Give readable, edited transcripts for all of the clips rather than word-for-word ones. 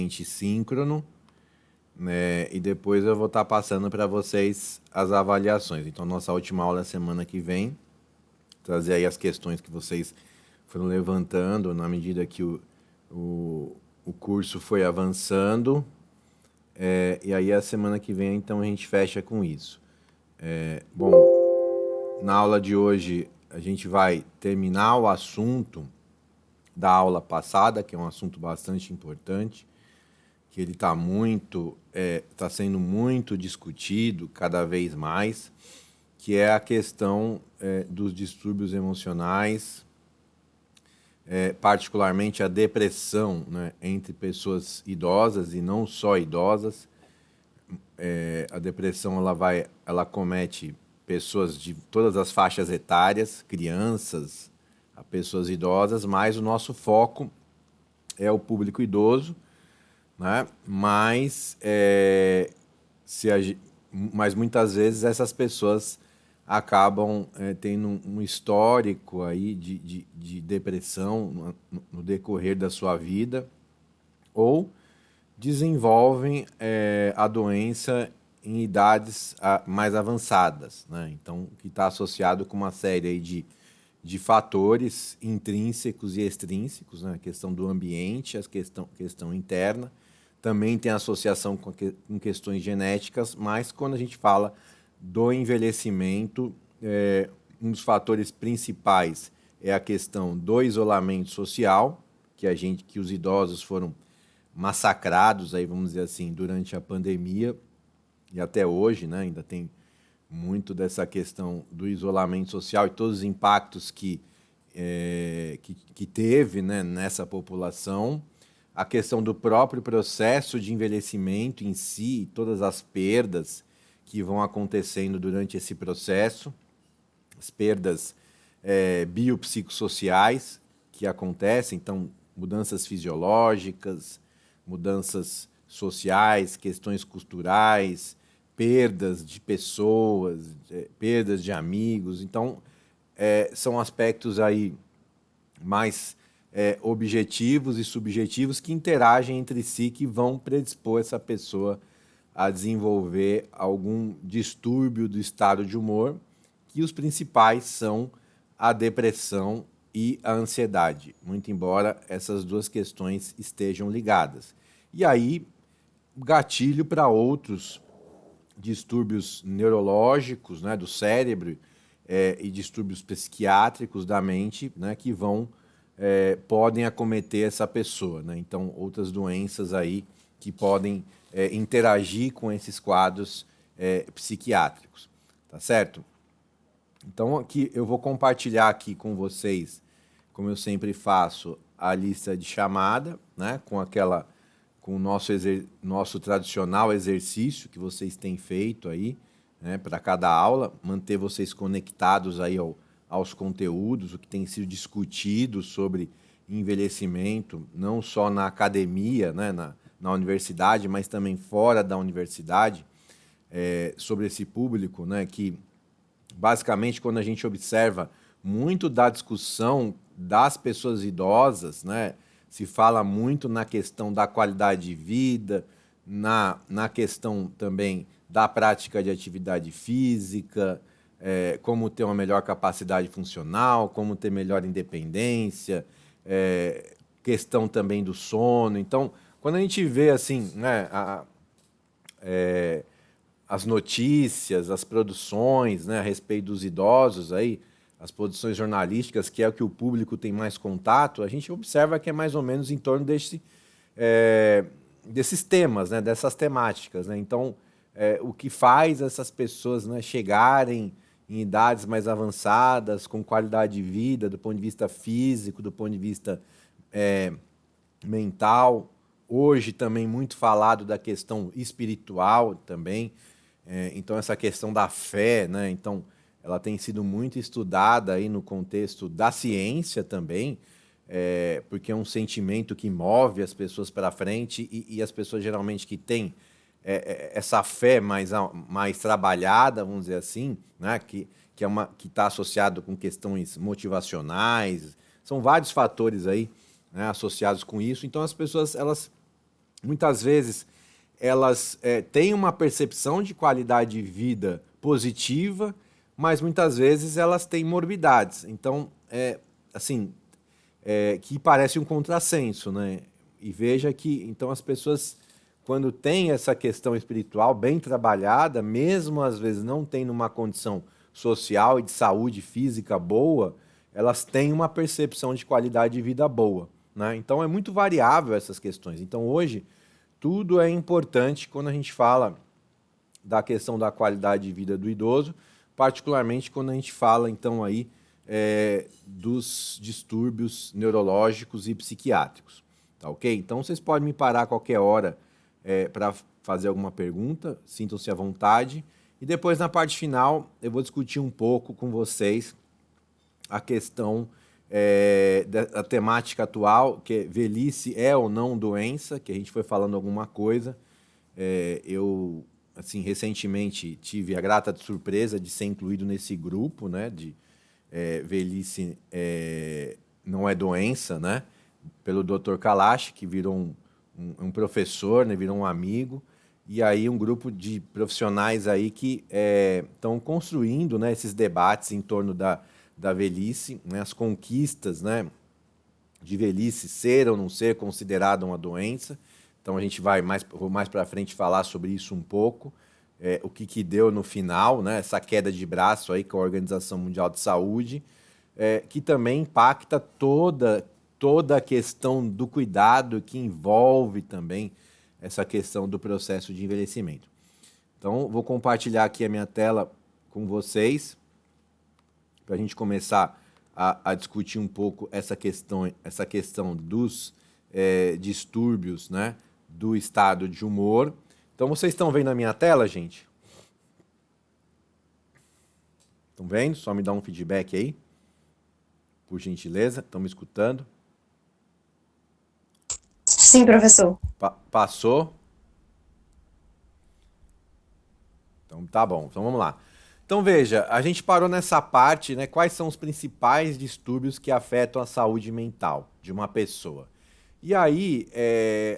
ambiente síncrono, né? E depois eu vou estar passando para vocês as avaliações. Então, nossa última aula é semana que vem, trazer aí as questões que vocês foram levantando na medida que o curso foi avançando. E aí a semana que vem, então, a gente fecha com isso. Bom, na aula de hoje a gente vai terminar o assunto da aula passada, que é um assunto bastante importante, que ele está sendo muito discutido cada vez mais, que é a questão dos distúrbios emocionais, particularmente a depressão, né, entre pessoas idosas e não só idosas. A depressão ela comete pessoas de todas as faixas etárias, crianças, a pessoas idosas, mas o nosso foco é o público idoso, né? Mas muitas vezes essas pessoas acabam tendo um histórico aí de depressão no decorrer da sua vida, ou desenvolvem a doença em idades mais avançadas, né? Então, que está associado com uma série aí de fatores intrínsecos e extrínsecos, né? A questão do ambiente, a questão interna, também tem associação com questões genéticas, mas quando a gente fala do envelhecimento, um dos fatores principais é a questão do isolamento social, que os idosos foram massacrados, aí vamos dizer assim, durante a pandemia e até hoje, né, ainda tem muito dessa questão do isolamento social e todos os impactos que teve, né, nessa população, a questão do próprio processo de envelhecimento em si, todas as perdas que vão acontecendo durante esse processo, as perdas biopsicossociais que acontecem, então mudanças fisiológicas, mudanças sociais, questões culturais, perdas de pessoas, perdas de amigos. Então, são aspectos aí mais objetivos e subjetivos que interagem entre si, que vão predispor essa pessoa a desenvolver algum distúrbio do estado de humor, que os principais são a depressão e a ansiedade, muito embora essas duas questões estejam ligadas. E aí, gatilho para outros distúrbios neurológicos, né, do cérebro, e distúrbios psiquiátricos da mente, né, que podem acometer essa pessoa, né? Então, outras doenças aí que podem interagir com esses quadros psiquiátricos, tá certo? Então, aqui eu vou compartilhar aqui com vocês, como eu sempre faço, a lista de chamada, né, com o nosso tradicional exercício que vocês têm feito aí, né, para cada aula, manter vocês conectados aí aos conteúdos, o que tem sido discutido sobre envelhecimento, não só na academia, né, na universidade, mas também fora da universidade, sobre esse público, né, que basicamente, quando a gente observa muito da discussão das pessoas idosas, né, se fala muito na questão da qualidade de vida, na questão também da prática de atividade física, como ter uma melhor capacidade funcional, como ter melhor independência, questão também do sono. Então, quando a gente vê assim, né, as notícias, as produções, né, a respeito dos idosos aí, as produções jornalísticas, que é o que o público tem mais contato, a gente observa que é mais ou menos em torno desses temas, né, dessas temáticas, né? Então, o que faz essas pessoas, né, chegarem em idades mais avançadas, com qualidade de vida, do ponto de vista físico, do ponto de vista mental, hoje também muito falado da questão espiritual também. Então, essa questão da fé, né? Então, ela tem sido muito estudada aí no contexto da ciência também, porque é um sentimento que move as pessoas para frente e as pessoas geralmente que têm essa fé mais trabalhada, vamos dizer assim, né? Que está associado com questões motivacionais, são vários fatores aí, né, associados com isso. Então, as pessoas elas muitas vezes elas têm uma percepção de qualidade de vida positiva, mas muitas vezes elas têm morbidades. Então, assim, que parece um contrassenso, né? E veja que, então, as pessoas, quando têm essa questão espiritual bem trabalhada, mesmo às vezes não tendo uma condição social e de saúde física boa, elas têm uma percepção de qualidade de vida boa, né? Então, é muito variável essas questões. Então, hoje, tudo é importante quando a gente fala da questão da qualidade de vida do idoso, particularmente quando a gente fala, então, aí dos distúrbios neurológicos e psiquiátricos. Tá ok? Então, vocês podem me parar a qualquer hora para fazer alguma pergunta, sintam-se à vontade. E depois, na parte final, eu vou discutir um pouco com vocês a questão da temática atual, que é velhice é ou não doença, que a gente foi falando alguma coisa. Eu, assim, recentemente tive a grata surpresa de ser incluído nesse grupo, né, de velhice não é doença, né, pelo Dr. Kalash, que virou um professor, né, virou um amigo, e aí um grupo de profissionais aí que estão construindo, né, esses debates em torno da velhice, né, as conquistas, né, de velhice ser ou não ser considerada uma doença. Então a gente vou mais para frente falar sobre isso um pouco, o que deu no final, né, essa queda de braço aí com a Organização Mundial de Saúde, que também impacta toda a questão do cuidado que envolve também essa questão do processo de envelhecimento. Então, vou compartilhar aqui a minha tela com vocês, para a gente começar a discutir um pouco essa questão dos distúrbios, né, do estado de humor. Então, vocês estão vendo a minha tela, gente? Estão vendo? Só me dá um feedback aí, por gentileza. Estão me escutando? Sim, professor. Passou? Então, tá bom. Então, vamos lá. Então, veja, a gente parou nessa parte, né? Quais são os principais distúrbios que afetam a saúde mental de uma pessoa? E aí,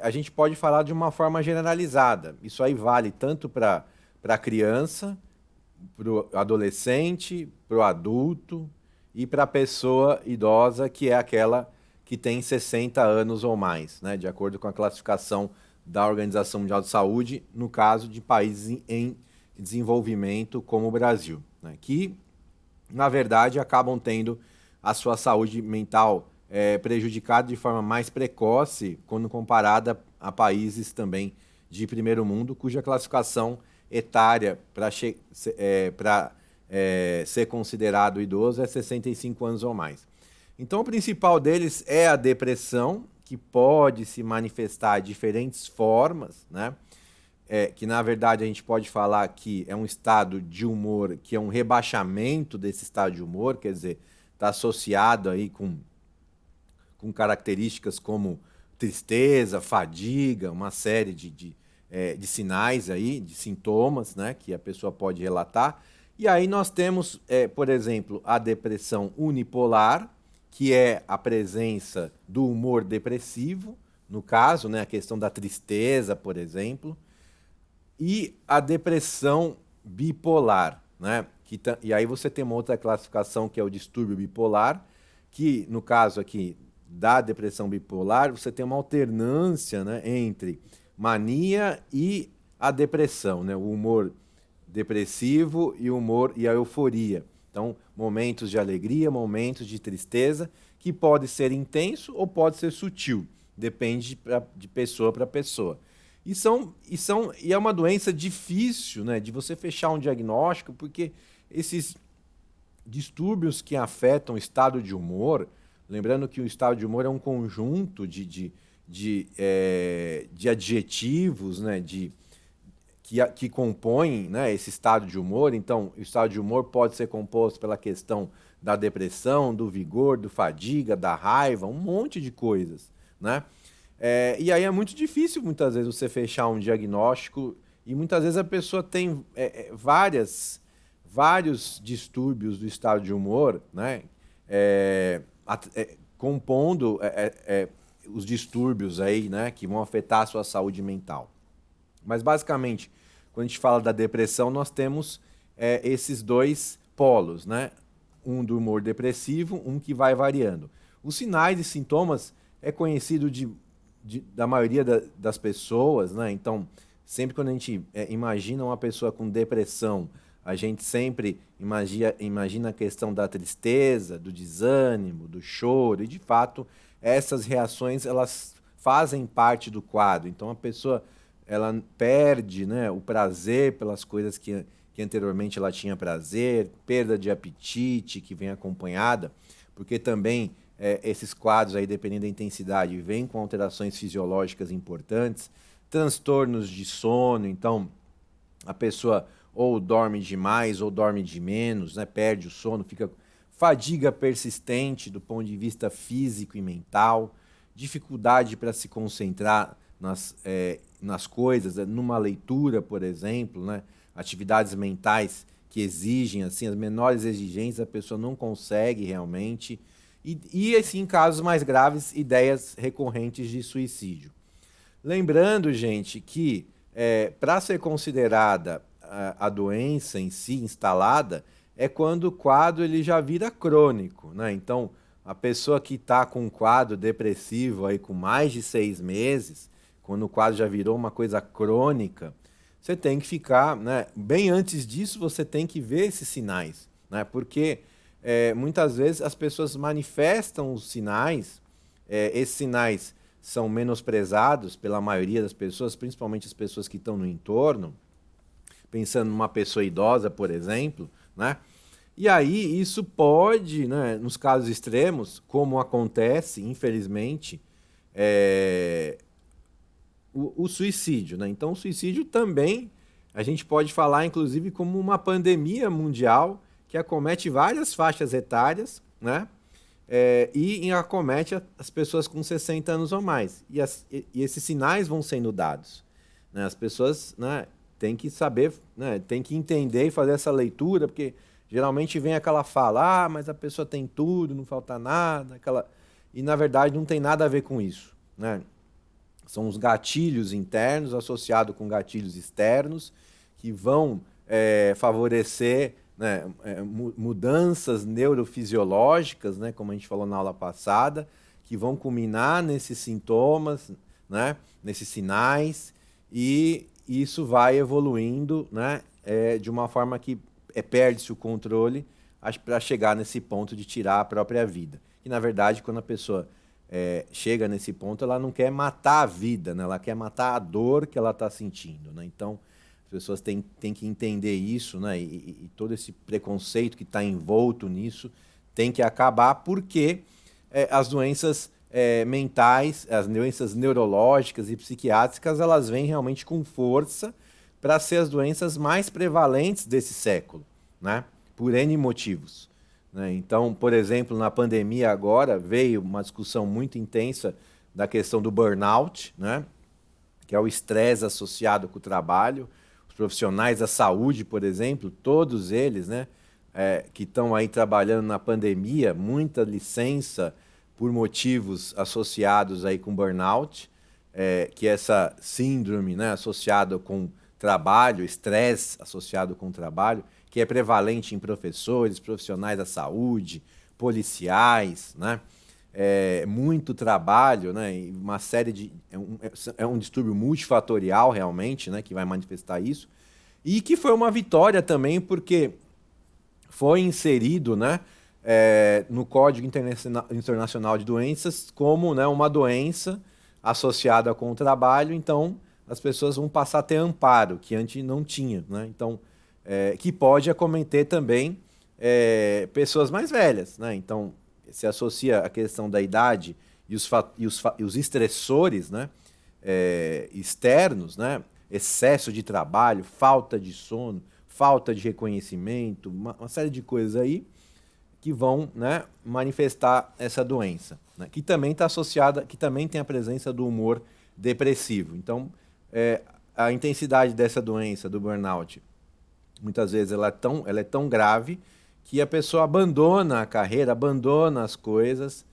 a gente pode falar de uma forma generalizada. Isso aí vale tanto para a criança, para o adolescente, para o adulto e para a pessoa idosa, que é aquela que tem 60 anos ou mais, né? De acordo com a classificação da Organização Mundial de Saúde, no caso de países em desenvolvimento como o Brasil, né? Que, na verdade, acabam tendo a sua saúde mental prejudicada de forma mais precoce quando comparada a países também de primeiro mundo, cuja classificação etária para ser considerado idoso é 65 anos ou mais. Então, o principal deles é a depressão, que pode se manifestar de diferentes formas, né? Que na verdade a gente pode falar que é um estado de humor, que é um rebaixamento desse estado de humor, quer dizer, está associado aí com características como tristeza, fadiga, uma série de sinais aí, de sintomas, né, que a pessoa pode relatar. E aí nós temos, por exemplo, a depressão unipolar, que é a presença do humor depressivo, no caso, né, a questão da tristeza, por exemplo, e a depressão bipolar, né? E aí você tem uma outra classificação que é o distúrbio bipolar, que no caso aqui da depressão bipolar, você tem uma alternância, né, entre mania e a depressão, né? O humor depressivo e o humor e a euforia. Então, momentos de alegria, momentos de tristeza, que pode ser intenso ou pode ser sutil, depende de pessoa para pessoa. E é uma doença difícil, né, de você fechar um diagnóstico, porque esses distúrbios que afetam o estado de humor, lembrando que o estado de humor é um conjunto de adjetivos, né, que compõem, né, esse estado de humor. Então, o estado de humor pode ser composto pela questão da depressão, do vigor, do fadiga, da raiva, um monte de coisas, né? E aí é muito difícil, muitas vezes, você fechar um diagnóstico e muitas vezes a pessoa tem vários distúrbios do estado de humor, né? Compondo os distúrbios aí, né, que vão afetar a sua saúde mental. Mas, basicamente, quando a gente fala da depressão, nós temos esses dois polos, né? Um do humor depressivo, um que vai variando. Os sinais e sintomas é conhecido da maioria das pessoas, né? Então, sempre quando a gente imagina uma pessoa com depressão, a gente sempre imagina a questão da tristeza, do desânimo, do choro, e de fato, essas reações elas fazem parte do quadro. Então, a pessoa ela perde, né, o prazer pelas coisas que anteriormente ela tinha prazer, perda de apetite que vem acompanhada, porque também esses quadros aí, dependendo da intensidade, vêm com alterações fisiológicas importantes, transtornos de sono, então a pessoa ou dorme demais ou dorme de menos, né, perde o sono, fica fadiga persistente do ponto de vista físico e mental, dificuldade para se concentrar nas coisas, numa leitura, por exemplo, né? Atividades mentais que exigem assim, as menores exigências, a pessoa não consegue realmente. E assim, em casos mais graves, ideias recorrentes de suicídio. Lembrando, gente, que para ser considerada a doença em si instalada, é quando o quadro ele já vira crônico, né? Então, a pessoa que está com um quadro depressivo aí com mais de 6 meses, quando o quadro já virou uma coisa crônica, você tem que ficar, né? Bem antes disso, você tem que ver esses sinais, né? Porque muitas vezes as pessoas manifestam os sinais, esses sinais são menosprezados pela maioria das pessoas, principalmente as pessoas que estão no entorno, pensando numa pessoa idosa, por exemplo, né? E aí isso pode, né, nos casos extremos, como acontece, infelizmente, o suicídio, né? Então, o suicídio também a gente pode falar, inclusive, como uma pandemia mundial que acomete várias faixas etárias, né? E acomete as pessoas com 60 anos ou mais. E esses sinais vão sendo dados, né? As pessoas, né, têm que saber, né, têm que entender e fazer essa leitura, porque geralmente vem aquela fala, mas a pessoa tem tudo, não falta nada, e na verdade não tem nada a ver com isso, né? São os gatilhos internos associados com gatilhos externos que vão favorecer, né, mudanças neurofisiológicas, né, como a gente falou na aula passada, que vão culminar nesses sintomas, né, nesses sinais, e isso vai evoluindo, né, de uma forma que perde-se o controle para chegar nesse ponto de tirar a própria vida. E, na verdade, quando a pessoa chega nesse ponto, ela não quer matar a vida, né? Ela quer matar a dor que ela está sentindo, né? Então, as pessoas têm que entender isso, né? E todo esse preconceito que está envolto nisso tem que acabar, porque as doenças mentais, as doenças neurológicas e psiquiátricas, elas vêm realmente com força para ser as doenças mais prevalentes desse século, né? Por N motivos. Então, por exemplo, na pandemia agora veio uma discussão muito intensa da questão do burnout, né? Que é o estresse associado com o trabalho. Os profissionais da saúde, por exemplo, todos eles, né, que estão aí trabalhando na pandemia, muita licença por motivos associados aí com burnout, que é essa síndrome, né, associada com trabalho, estresse associado com o trabalho, que é prevalente em professores, profissionais da saúde, policiais, né? Muito trabalho, né? E uma série de um distúrbio multifatorial realmente, né? Que vai manifestar isso, e que foi uma vitória também porque foi inserido, né? No Código Internacional de Doenças como, né, uma doença associada com o trabalho. Então as pessoas vão passar a ter amparo que antes não tinha, né? Então que pode acometer também pessoas mais velhas, né? Então, se associa a questão da idade e os estressores, né, externos, né? Excesso de trabalho, falta de sono, falta de reconhecimento, uma série de coisas aí que vão, né, manifestar essa doença, né? Que também está associada, que também tem a presença do humor depressivo. Então, a intensidade dessa doença, do burnout, muitas vezes ela é tão grave que a pessoa abandona a carreira, abandona as coisas,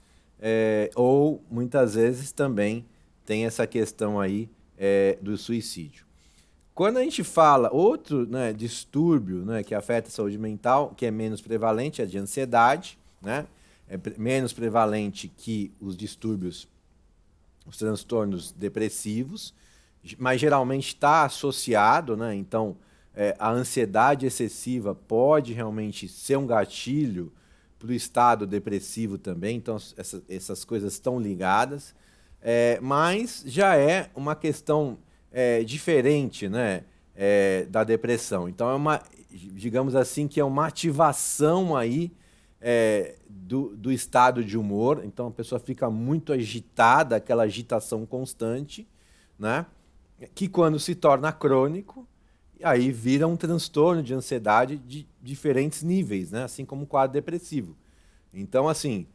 ou muitas vezes também tem essa questão aí do suicídio. Quando a gente fala outro, né, distúrbio, né, que afeta a saúde mental, que é menos prevalente, é de ansiedade, né? É menos prevalente que os distúrbios, os transtornos depressivos, mas geralmente está associado, né? Então, a ansiedade excessiva pode realmente ser um gatilho para o estado depressivo também, então essas coisas estão ligadas, mas já é uma questão diferente, né, da depressão. Então é uma, digamos assim, que é uma ativação aí do estado de humor. Então a pessoa fica muito agitada, aquela agitação constante, né, que quando se torna crônico, aí vira um transtorno de ansiedade de diferentes níveis, né? Assim como o quadro depressivo. Então, assim,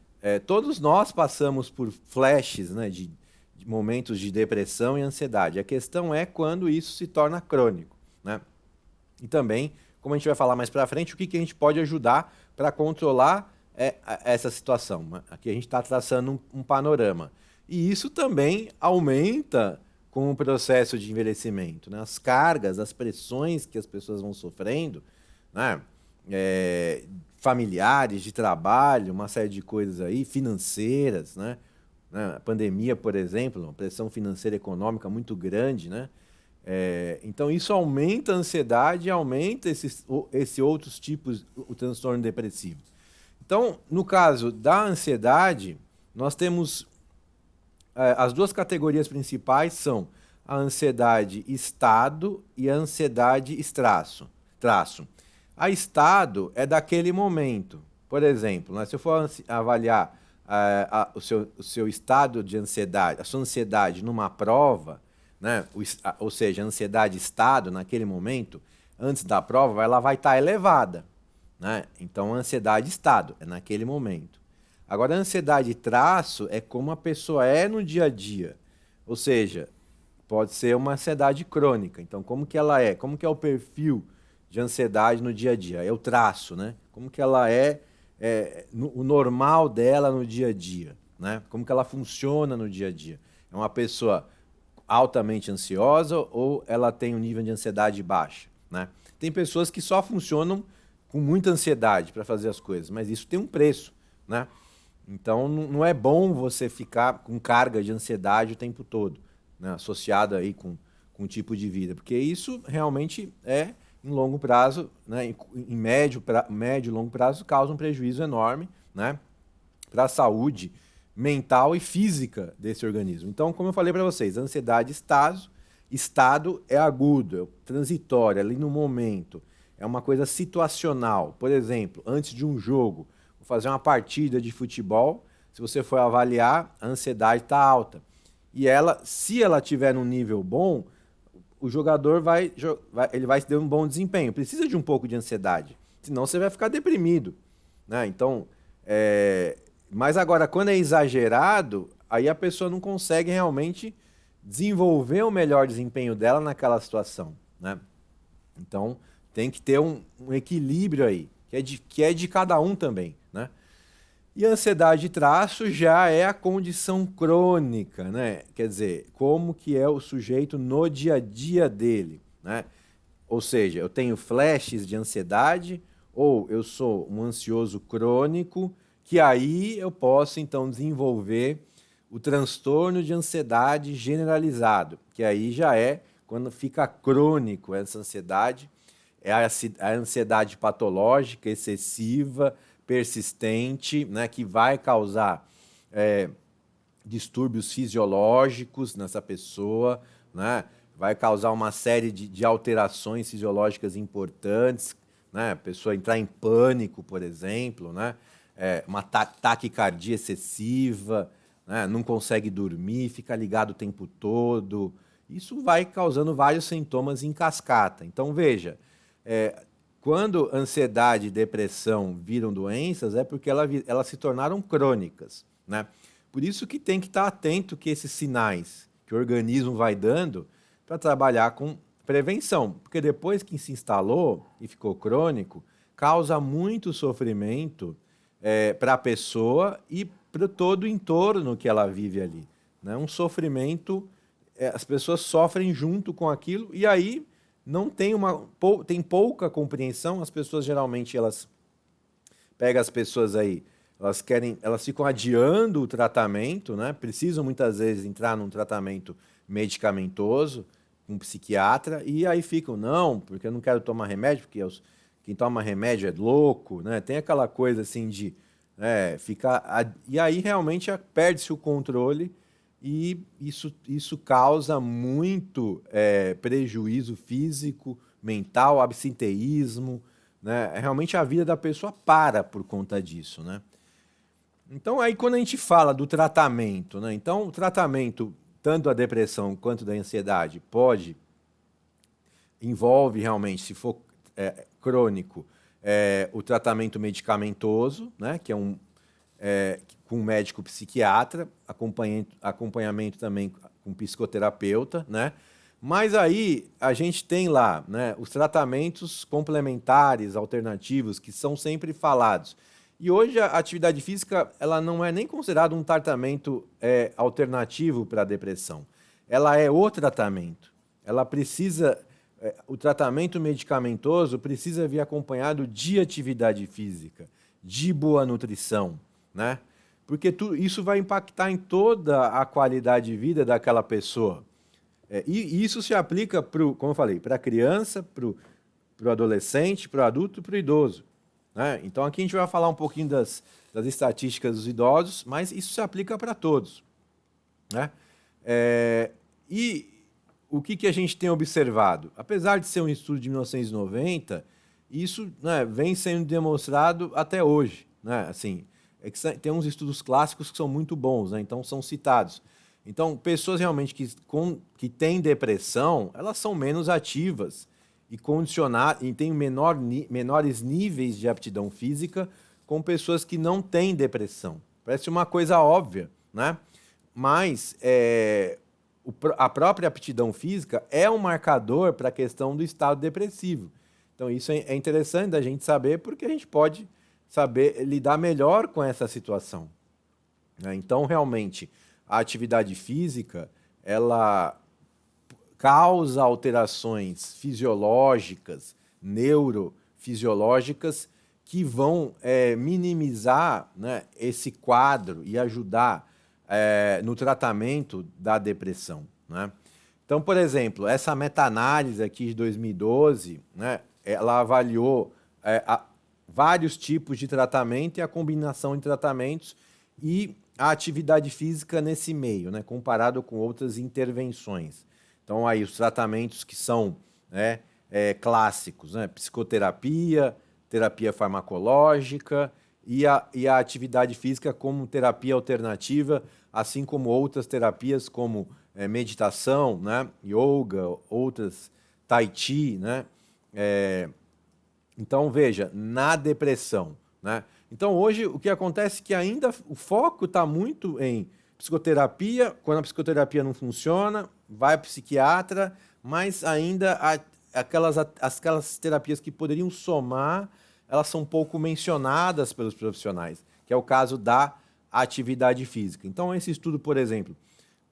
todos nós passamos por flashes, né, de momentos de depressão e ansiedade. A questão é quando isso se torna crônico, né? E também, como a gente vai falar mais para frente, o que a gente pode ajudar para controlar essa situação. Aqui a gente está traçando um panorama. E isso também aumenta com o processo de envelhecimento, né? As cargas, as pressões que as pessoas vão sofrendo, né? Familiares, de trabalho, uma série de coisas aí, financeiras, né? A pandemia, por exemplo, uma pressão financeira e econômica muito grande, né? Então isso aumenta a ansiedade, aumenta esse outros tipos, o transtorno depressivo. Então, no caso da ansiedade, nós temos as duas categorias principais são a ansiedade estado e a ansiedade traço. A estado é daquele momento. Por exemplo, né, se eu for avaliar o seu estado de ansiedade, a sua ansiedade numa prova, né, ou seja, a ansiedade estado naquele momento, antes da prova, ela vai estar elevada, né? Então, a ansiedade estado é naquele momento. Agora, a ansiedade traço é como a pessoa é no dia a dia. Ou seja, pode ser uma ansiedade crônica. Então, como que ela é? Como que é o perfil de ansiedade no dia a dia? É o traço, né? Como que ela o normal dela no dia a dia, né? Como que ela funciona no dia a dia? É uma pessoa altamente ansiosa ou ela tem um nível de ansiedade baixa, né? Tem pessoas que só funcionam com muita ansiedade para fazer as coisas, mas isso tem um preço, né? Então não é bom você ficar com carga de ansiedade o tempo todo, né? Associada aí com o tipo de vida, porque isso realmente em longo prazo, né? Em médio e longo prazo, causa um prejuízo enorme, né? Para a saúde mental e física desse organismo. Então, como eu falei para vocês, a ansiedade estado é agudo, é transitório, é ali no momento, é uma coisa situacional. Por exemplo, antes de um jogo, vou fazer uma partida de futebol, se você for avaliar, a ansiedade está alta. E ela, se ela tiver num nível bom, o jogador ele vai ter um bom desempenho. Precisa de um pouco de ansiedade, senão você vai ficar deprimido, né? Então, mas agora, quando é exagerado, aí a pessoa não consegue realmente desenvolver o melhor desempenho dela naquela situação, né? Então, tem que ter um equilíbrio aí, que é de cada um também, né? E a ansiedade de traço já é a condição crônica, né? Quer dizer, como que é o sujeito no dia a dia dele, né? Ou seja, eu tenho flashes de ansiedade ou eu sou um ansioso crônico, que aí eu posso então desenvolver o transtorno de ansiedade generalizado, que aí já é quando fica crônico essa ansiedade, é a ansiedade patológica, excessiva, persistente, né, que vai causar distúrbios fisiológicos nessa pessoa, né? Vai causar uma série de alterações fisiológicas importantes, né? A pessoa entrar em pânico, por exemplo, né? Uma taquicardia excessiva, né? Não consegue dormir, fica ligado o tempo todo. Isso vai causando vários sintomas em cascata. Então, veja, quando ansiedade e depressão viram doenças, é porque elas se tornaram crônicas, né? Por isso que tem que estar atento que esses sinais que o organismo vai dando para trabalhar com prevenção. Porque depois que se instalou e ficou crônico, causa muito sofrimento para a pessoa e para todo o entorno que ela vive ali, né? Um sofrimento, as pessoas sofrem junto com aquilo e aí não tem tem pouca compreensão. As pessoas geralmente elas pegam as pessoas aí, elas ficam adiando o tratamento, né? Precisam muitas vezes entrar num tratamento medicamentoso com um psiquiatra e aí ficam, não, porque eu não quero tomar remédio, porque quem toma remédio é louco, né? Tem aquela coisa assim de ficar. E aí realmente perde-se o controle e isso causa muito prejuízo físico, mental, absenteísmo, né? Realmente a vida da pessoa para por conta disso, né? Então aí quando a gente fala do tratamento, né? Então o tratamento tanto da depressão quanto da ansiedade envolve realmente, se for crônico, o tratamento medicamentoso, né? Que é com um médico psiquiatra, acompanhamento também com psicoterapeuta, né? Mas aí a gente tem lá, né, os tratamentos complementares, alternativos, que são sempre falados. E hoje a atividade física ela não é nem considerada um tratamento alternativo para a depressão. Ela é o tratamento. Ela precisa, o tratamento medicamentoso precisa vir acompanhado de atividade física, de boa nutrição, né? Porque isso vai impactar em toda a qualidade de vida daquela pessoa. E isso se aplica, como eu falei, para a criança, para o adolescente, para o adulto e para o idoso, né? Então aqui a gente vai falar um pouquinho das estatísticas dos idosos, mas isso se aplica para todos, né? E o que a gente tem observado? Apesar de ser um estudo de 1990, isso, né, vem sendo demonstrado até hoje, né? Assim, tem uns estudos clássicos que são muito bons, né? Então são citados. Então, pessoas realmente que têm depressão, elas são menos ativas e condicionadas e têm menores níveis de aptidão física com pessoas que não têm depressão. Parece uma coisa óbvia, né? Mas a própria aptidão física é um marcador para a questão do estado depressivo. Então, isso é interessante da gente saber, porque a gente pode saber lidar melhor com essa situação, né? Então, realmente, a atividade física, ela causa alterações fisiológicas, neurofisiológicas, que vão minimizar, né, esse quadro e ajudar no tratamento da depressão, né? Então, por exemplo, essa meta-análise aqui de 2012, né, ela avaliou vários tipos de tratamento e a combinação de tratamentos e a atividade física nesse meio, né, comparado com outras intervenções. Então, aí os tratamentos que são, né, clássicos, né, psicoterapia, terapia farmacológica e a atividade física como terapia alternativa, assim como outras terapias como meditação, né, yoga, outras, tai chi, né? Então, veja, na depressão, né? Então, hoje, o que acontece é que ainda o foco está muito em psicoterapia. Quando a psicoterapia não funciona, vai para o psiquiatra, mas ainda aquelas terapias que poderiam somar, elas são pouco mencionadas pelos profissionais, que é o caso da atividade física. Então, esse estudo, por exemplo,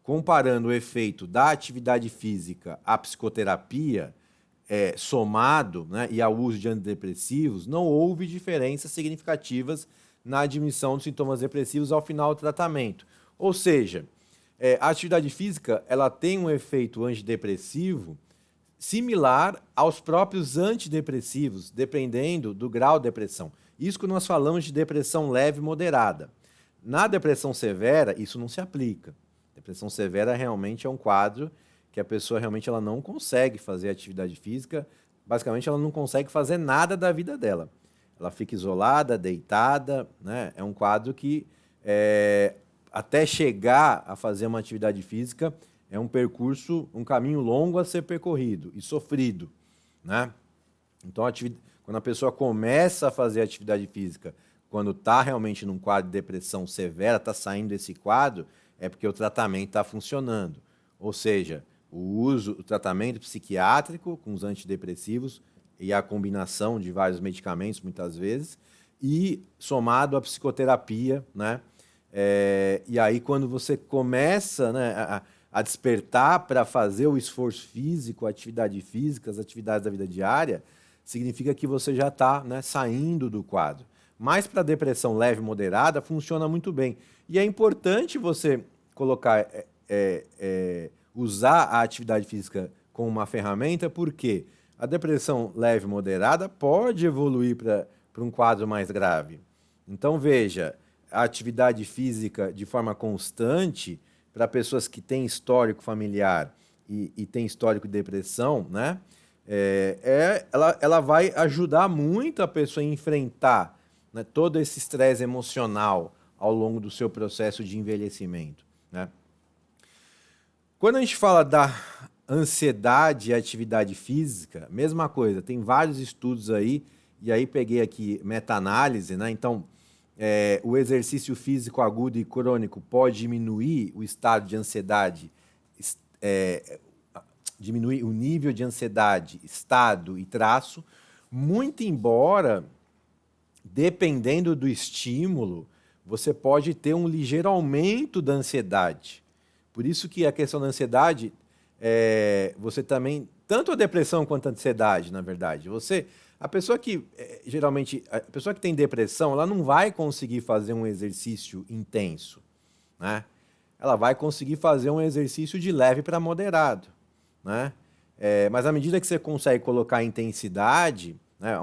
comparando o efeito da atividade física à psicoterapia, somado, né, e ao uso de antidepressivos, não houve diferenças significativas na diminuição dos sintomas depressivos ao final do tratamento. Ou seja, a atividade física ela tem um efeito antidepressivo similar aos próprios antidepressivos, dependendo do grau de depressão. Isso que nós falamos de depressão leve e moderada. Na depressão severa, isso não se aplica. Depressão severa realmente é um quadro que a pessoa realmente ela não consegue fazer atividade física, basicamente ela não consegue fazer nada da vida dela. Ela fica isolada, deitada, né? É um quadro que até chegar a fazer uma atividade física é um percurso, um caminho longo a ser percorrido e sofrido, né? Então, quando a pessoa começa a fazer atividade física, quando está realmente num quadro de depressão severa, está saindo desse quadro, é porque o tratamento está funcionando. Ou seja, o tratamento psiquiátrico com os antidepressivos e a combinação de vários medicamentos, muitas vezes, e somado à psicoterapia, né, E aí, quando você começa, né, a despertar para fazer o esforço físico, a atividade física, as atividades da vida diária, significa que você já está, né, saindo do quadro. Mas para depressão leve e moderada, funciona muito bem. E é importante você colocar, usar a atividade física como uma ferramenta, porque a depressão leve e moderada pode evoluir para um quadro mais grave. Então, veja, a atividade física de forma constante para pessoas que têm histórico familiar e têm histórico de depressão, né? Ela vai ajudar muito a pessoa a enfrentar, né, todo esse estresse emocional ao longo do seu processo de envelhecimento, né? Quando a gente fala da ansiedade e atividade física, mesma coisa, tem vários estudos aí, e aí peguei aqui meta-análise, né? Então, o exercício físico agudo e crônico pode diminuir o estado de ansiedade, diminuir o nível de ansiedade, estado e traço, muito embora, dependendo do estímulo, você pode ter um ligeiro aumento da ansiedade. Por isso que a questão da ansiedade, você também, tanto a depressão quanto a ansiedade, na verdade, a pessoa que, geralmente, a pessoa que tem depressão, ela não vai conseguir fazer um exercício intenso, né? Ela vai conseguir fazer um exercício de leve para moderado, né? Mas à medida que você consegue colocar intensidade, né,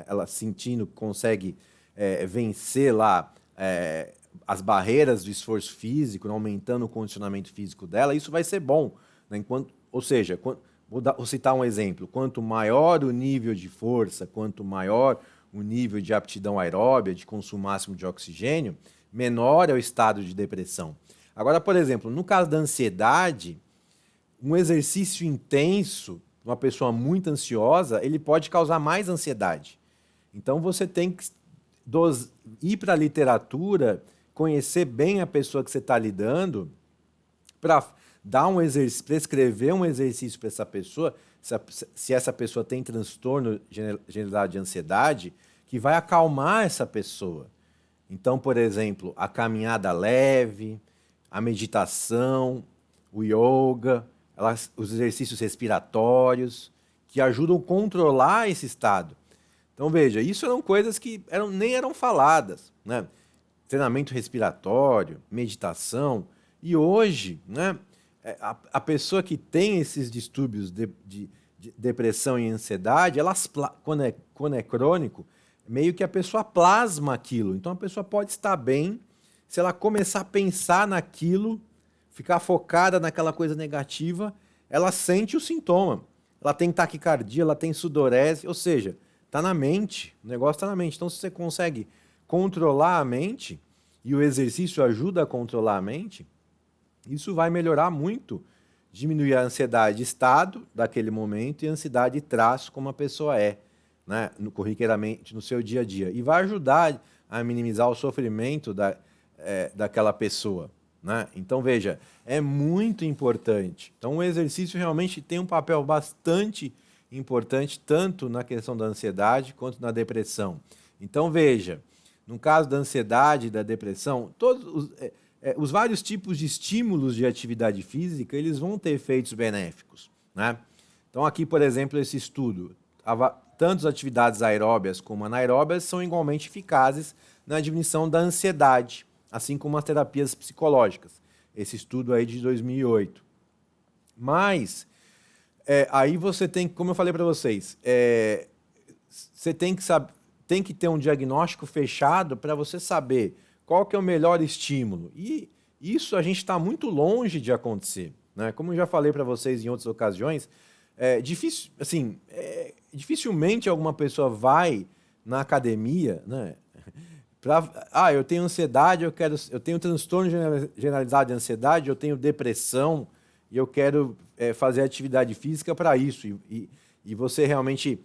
ela sentindo que consegue vencer lá as barreiras do esforço físico, né, aumentando o condicionamento físico dela, isso vai ser bom, né? Ou seja, vou citar um exemplo, quanto maior o nível de força, quanto maior o nível de aptidão aeróbia, de consumo máximo de oxigênio, menor é o estado de depressão. Agora, por exemplo, no caso da ansiedade, um exercício intenso, uma pessoa muito ansiosa, ele pode causar mais ansiedade. Então você tem que ir para a literatura, conhecer bem a pessoa que você está lidando, para dar um exercício, prescrever um exercício para essa pessoa, se essa pessoa tem transtorno generalizado de ansiedade, que vai acalmar essa pessoa. Então, por exemplo, a caminhada leve, a meditação, o yoga, os exercícios respiratórios, que ajudam a controlar esse estado. Então, veja, isso eram coisas que nem eram faladas, né? Treinamento respiratório, meditação. E hoje, né, a pessoa que tem esses distúrbios de depressão e ansiedade, quando é crônico, meio que a pessoa plasma aquilo. Então, a pessoa pode estar bem se ela começar a pensar naquilo, ficar focada naquela coisa negativa, ela sente o sintoma. Ela tem taquicardia, ela tem sudorese, ou seja, está na mente, o negócio está na mente. Então, se você consegue controlar a mente, e o exercício ajuda a controlar a mente, isso vai melhorar muito, diminuir a ansiedade de estado daquele momento e a ansiedade de traço como a pessoa é, né, corriqueiramente no seu dia a dia. E vai ajudar a minimizar o sofrimento daquela pessoa, né? Então, veja, é muito importante. Então, o exercício realmente tem um papel bastante importante, tanto na questão da ansiedade quanto na depressão. Então, veja, no caso da ansiedade e da depressão, todos os vários tipos de estímulos de atividade física, eles vão ter efeitos benéficos, né? Então, aqui, por exemplo, esse estudo, tanto as atividades aeróbias como anaeróbias são igualmente eficazes na diminuição da ansiedade, assim como as terapias psicológicas. Esse estudo aí de 2008. Mas, aí você tem, como eu falei para vocês, você tem que ter um diagnóstico fechado para você saber qual que é o melhor estímulo. E isso a gente está muito longe de acontecer, né? Como eu já falei para vocês em outras ocasiões, dificilmente alguma pessoa vai na academia, né? Eu tenho ansiedade, eu tenho transtorno generalizado de ansiedade, eu tenho depressão e eu quero fazer atividade física para isso. E você realmente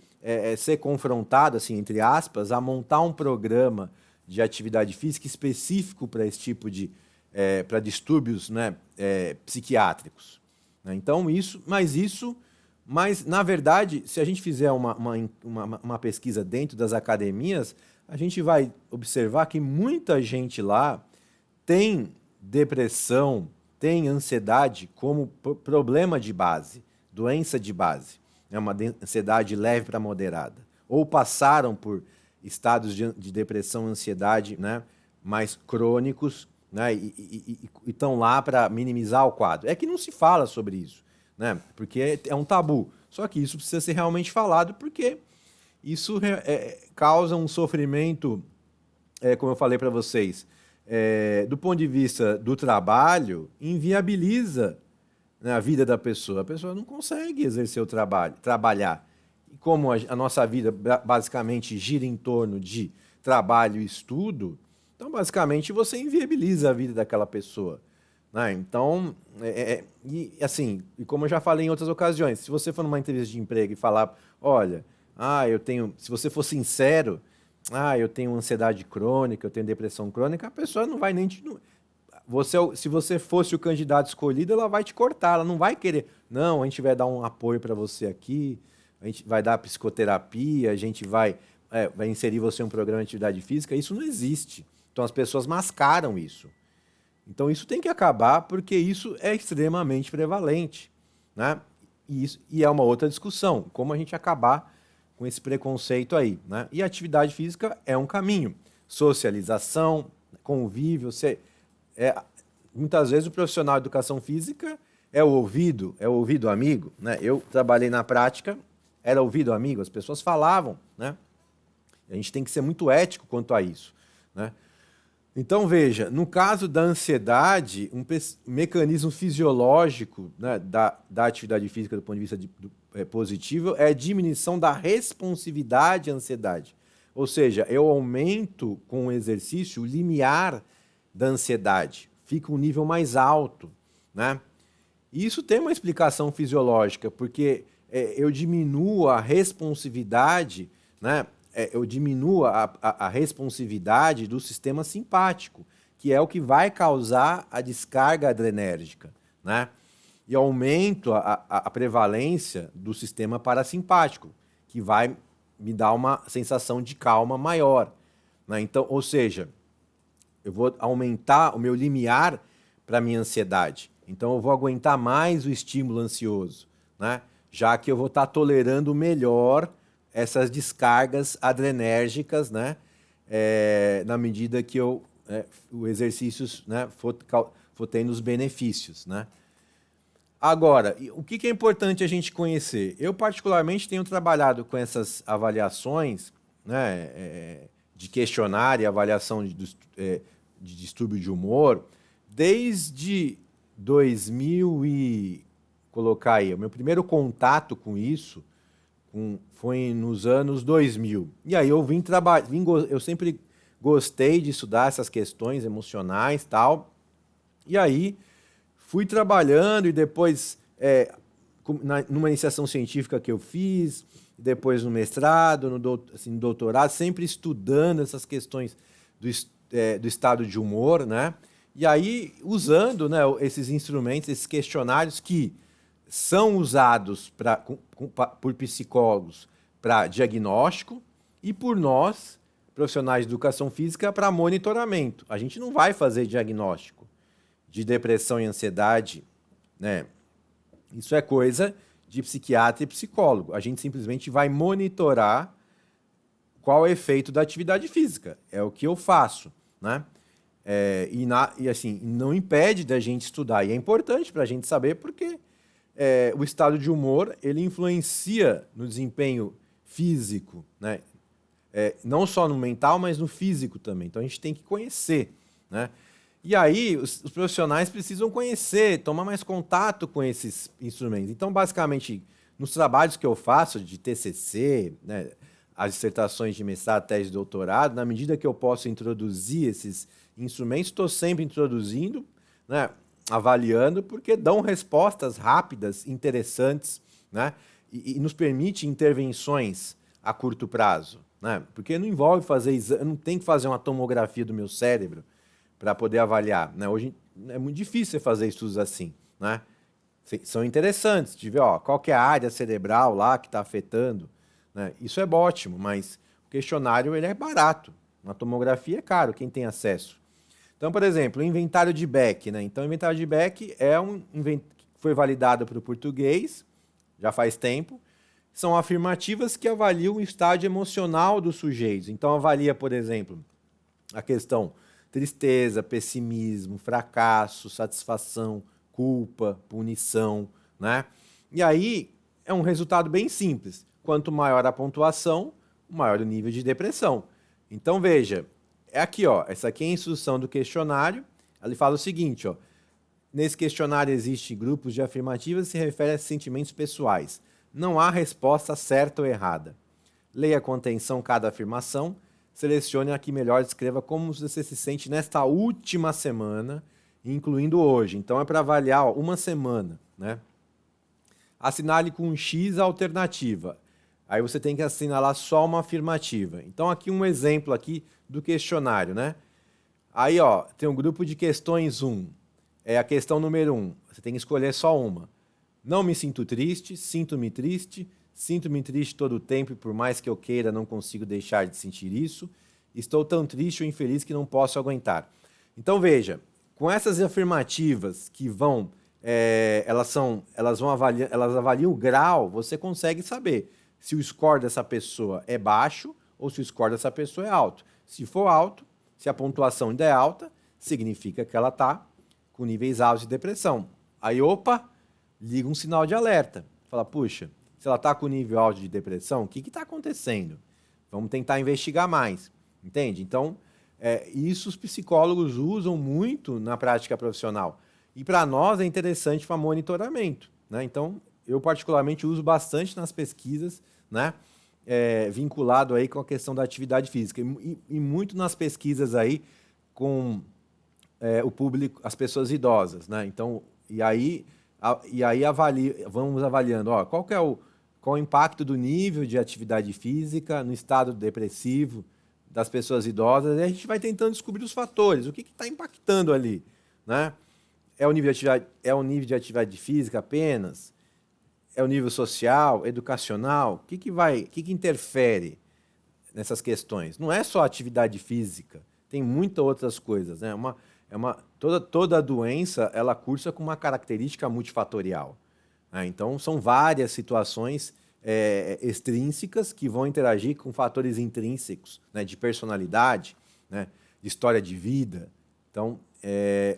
ser confrontado, assim, entre aspas, a montar um programa de atividade física específico para esse tipo para distúrbios, né, psiquiátricos, né? Então, mas na verdade, se a gente fizer uma pesquisa dentro das academias, a gente vai observar que muita gente lá tem depressão, tem ansiedade como problema de base, doença de base. É uma ansiedade leve para moderada. Ou passaram por estados de depressão e ansiedade, né, mais crônicos, né, e estão lá para minimizar o quadro. É que não se fala sobre isso, né, porque é um tabu. Só que isso precisa ser realmente falado, porque isso causa um sofrimento, como eu falei para vocês, do ponto de vista do trabalho, inviabiliza, né, a vida da pessoa. A pessoa não consegue exercer o trabalho, trabalhar. E como a nossa vida basicamente gira em torno de trabalho e estudo, então basicamente você inviabiliza a vida daquela pessoa, né? Então, e assim, e como eu já falei em outras ocasiões, se você for numa entrevista de emprego e falar, olha, se você for sincero, eu tenho ansiedade crônica, eu tenho depressão crônica, a pessoa não vai nem te, se você fosse o candidato escolhido, ela vai te cortar, ela não vai querer. Não, a gente vai dar um apoio para você aqui, a gente vai dar psicoterapia, a gente vai inserir você em um programa de atividade física. Isso não existe. Então as pessoas mascaram isso. Então isso tem que acabar, porque isso é extremamente prevalente, né? E é uma outra discussão, como a gente acabar com esse preconceito aí, né? E a atividade física é um caminho. Socialização, convívio, muitas vezes o profissional de educação física é o ouvido amigo, né? Eu trabalhei na prática, era ouvido amigo, as pessoas falavam, né? A gente tem que ser muito ético quanto a isso, né? Então, veja, no caso da ansiedade, um mecanismo fisiológico, né, da atividade física do ponto de vista positivo é a diminuição da responsividade à ansiedade. Ou seja, eu aumento com o exercício o limiar da ansiedade, fica um nível mais alto, né? E isso tem uma explicação fisiológica, porque eu diminuo a responsividade, né? Eu diminuo a responsividade do sistema simpático, que é o que vai causar a descarga adrenérgica, né? E aumento a prevalência do sistema parasimpático, que vai me dar uma sensação de calma maior, né? Então, ou seja, eu vou aumentar o meu limiar para a minha ansiedade. Então, eu vou aguentar mais o estímulo ansioso, né? Já que eu vou estar tolerando melhor essas descargas adrenérgicas, né? Na medida que o exercício, né, for tendo os benefícios, né? Agora, o que é importante a gente conhecer? Eu, particularmente, tenho trabalhado com essas avaliações, né, de questionário e avaliação de distúrbio de humor desde 2000 e... colocar aí, o meu primeiro contato com isso foi nos anos 2000. E aí eu eu sempre gostei de estudar essas questões emocionais e tal. E aí fui trabalhando e depois, numa iniciação científica que eu fiz, depois no mestrado, no doutorado, sempre estudando essas questões do estado de humor, né? E aí usando, né, esses instrumentos, esses questionários que são usados por psicólogos para diagnóstico e por nós, profissionais de educação física, para monitoramento. A gente não vai fazer diagnóstico de depressão e ansiedade, né? Isso é coisa de psiquiatra e psicólogo. A gente simplesmente vai monitorar qual é o efeito da atividade física. É o que eu faço, né? E assim, não impede da gente estudar. E é importante para a gente saber porque o estado de humor ele influencia no desempenho físico, né? Não só no mental, mas no físico também. Então a gente tem que conhecer, né? E aí os profissionais precisam conhecer, tomar mais contato com esses instrumentos. Então, basicamente, nos trabalhos que eu faço de TCC, né, as dissertações de mestrado, tese de doutorado, na medida que eu posso introduzir esses instrumentos, estou sempre introduzindo, né, avaliando, porque dão respostas rápidas, interessantes, né, e nos permite intervenções a curto prazo, né, porque não envolve eu não tenho que fazer uma tomografia do meu cérebro para poder avaliar, né? Hoje é muito difícil você fazer estudos assim, né? São interessantes de ver, ó, qual que é a área cerebral lá que está afetando, né? Isso é ótimo, mas o questionário ele é barato, uma tomografia é caro, quem tem acesso. Então, por exemplo, o inventário de Beck, né? Então, o inventário de Beck é foi validado para o português, já faz tempo. São afirmativas que avaliam o estágio emocional dos sujeitos. Então, avalia, por exemplo, a questão tristeza, pessimismo, fracasso, satisfação, culpa, punição, né? E aí é um resultado bem simples. Quanto maior a pontuação, maior o nível de depressão. Então, veja, é aqui, ó, essa aqui é a instrução do questionário. Ele fala o seguinte, ó, nesse questionário existem grupos de afirmativas que se referem a sentimentos pessoais. Não há resposta certa ou errada. Leia com atenção cada afirmação, selecione a que melhor descreva como você se sente nesta última semana, incluindo hoje. Então é para avaliar ó, uma semana, né? Assinale com um X a alternativa. Aí você tem que assinalar só uma afirmativa. Então aqui um exemplo aqui do questionário, né? Aí, ó, tem um grupo de questões 1. É a questão número 1. Você tem que escolher só uma. Não me sinto triste, sinto-me triste todo o tempo e por mais que eu queira não consigo deixar de sentir isso. Estou tão triste ou infeliz que não posso aguentar. Então veja, com essas afirmativas que vão, elas avaliam o grau, você consegue saber se o score dessa pessoa é baixo ou se o score dessa pessoa é alto. Se for alto, se a pontuação ainda é alta, significa que ela está com níveis altos de depressão. Aí, opa, liga um sinal de alerta. Fala, puxa, se ela está com nível alto de depressão, o que está acontecendo? Vamos tentar investigar mais, entende? Então, isso os psicólogos usam muito na prática profissional. E para nós é interessante para monitoramento, né? Então, eu particularmente uso bastante nas pesquisas, né? Vinculado aí com a questão da atividade física. E muito nas pesquisas aí com o público, as pessoas idosas, né? Então, e aí vamos avaliando, ó, qual o impacto do nível de atividade física no estado depressivo das pessoas idosas, e a gente vai tentando descobrir os fatores, o que está impactando ali, né? É o nível de atividade física apenas? É o nível social, educacional? O que interfere nessas questões? Não é só atividade física, tem muitas outras coisas, né? Toda doença, ela cursa com uma característica multifatorial, né? Então, são várias situações extrínsecas que vão interagir com fatores intrínsecos, né? De personalidade, né? De história de vida. Então,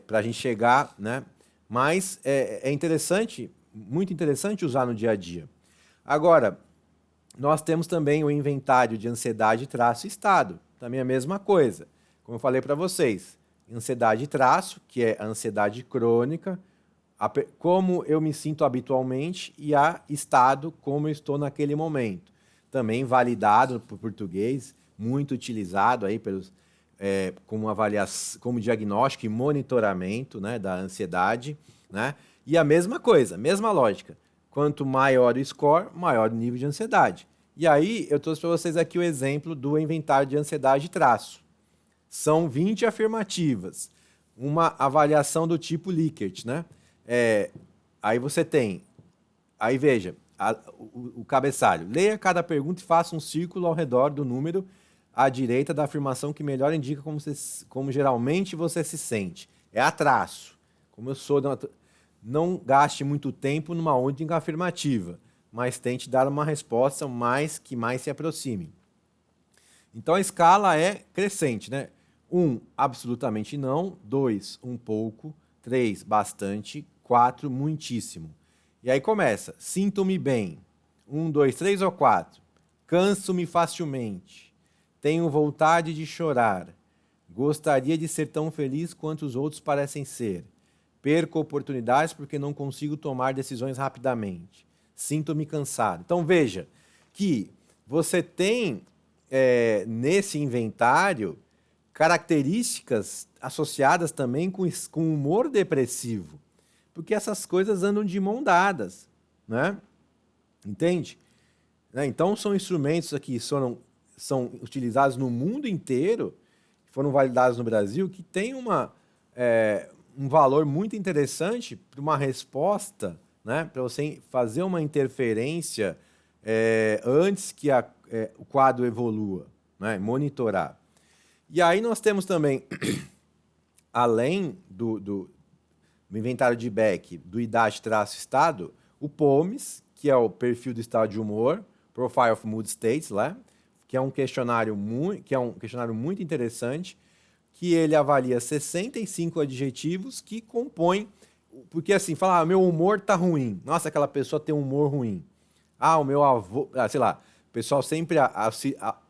para a gente chegar, né? Mas é interessante, muito interessante usar no dia a dia. Agora, nós temos também o inventário de ansiedade, traço e estado. Também a mesma coisa. Como eu falei para vocês, ansiedade traço, que é a ansiedade crônica, como eu me sinto habitualmente, e a estado, como eu estou naquele momento. Também validado por português, muito utilizado aí como diagnóstico e monitoramento, né, da ansiedade, né? E a mesma coisa, mesma lógica. Quanto maior o score, maior o nível de ansiedade. E aí eu trouxe para vocês aqui o exemplo do inventário de ansiedade traço. São 20 afirmativas, uma avaliação do tipo Likert, né? Aí você tem, aí veja, o cabeçalho. Leia cada pergunta e faça um círculo ao redor do número à direita da afirmação que melhor indica como geralmente você se sente. É a traço. Como eu sou... Não gaste muito tempo numa única afirmativa, mas tente dar uma resposta que mais se aproxime. Então a escala é crescente, né? 1, absolutamente não. 2, um pouco. 3, bastante. 4, muitíssimo. E aí começa. Sinto-me bem. 1, 2, 3 ou 4. Canso-me facilmente. Tenho vontade de chorar. Gostaria de ser tão feliz quanto os outros parecem ser. Perco oportunidades porque não consigo tomar decisões rapidamente. Sinto-me cansado. Então veja que você tem nesse inventário características associadas também com humor depressivo, porque essas coisas andam de mão dadas, né? Entende? Então são instrumentos aqui são utilizados no mundo inteiro, foram validados no Brasil, que tem um valor muito interessante para uma resposta, né? Para você fazer uma interferência antes que o quadro evolua, né? Monitorar. E aí nós temos também além do inventário de Beck, do idade-estado, o POMS, que é o perfil do estado de humor, Profile of Mood States, lá, que é um questionário muito interessante, que ele avalia 65 adjetivos que compõem, porque assim, fala, meu humor tá ruim. Nossa, aquela pessoa tem um humor ruim. O meu avô, sei lá, o pessoal sempre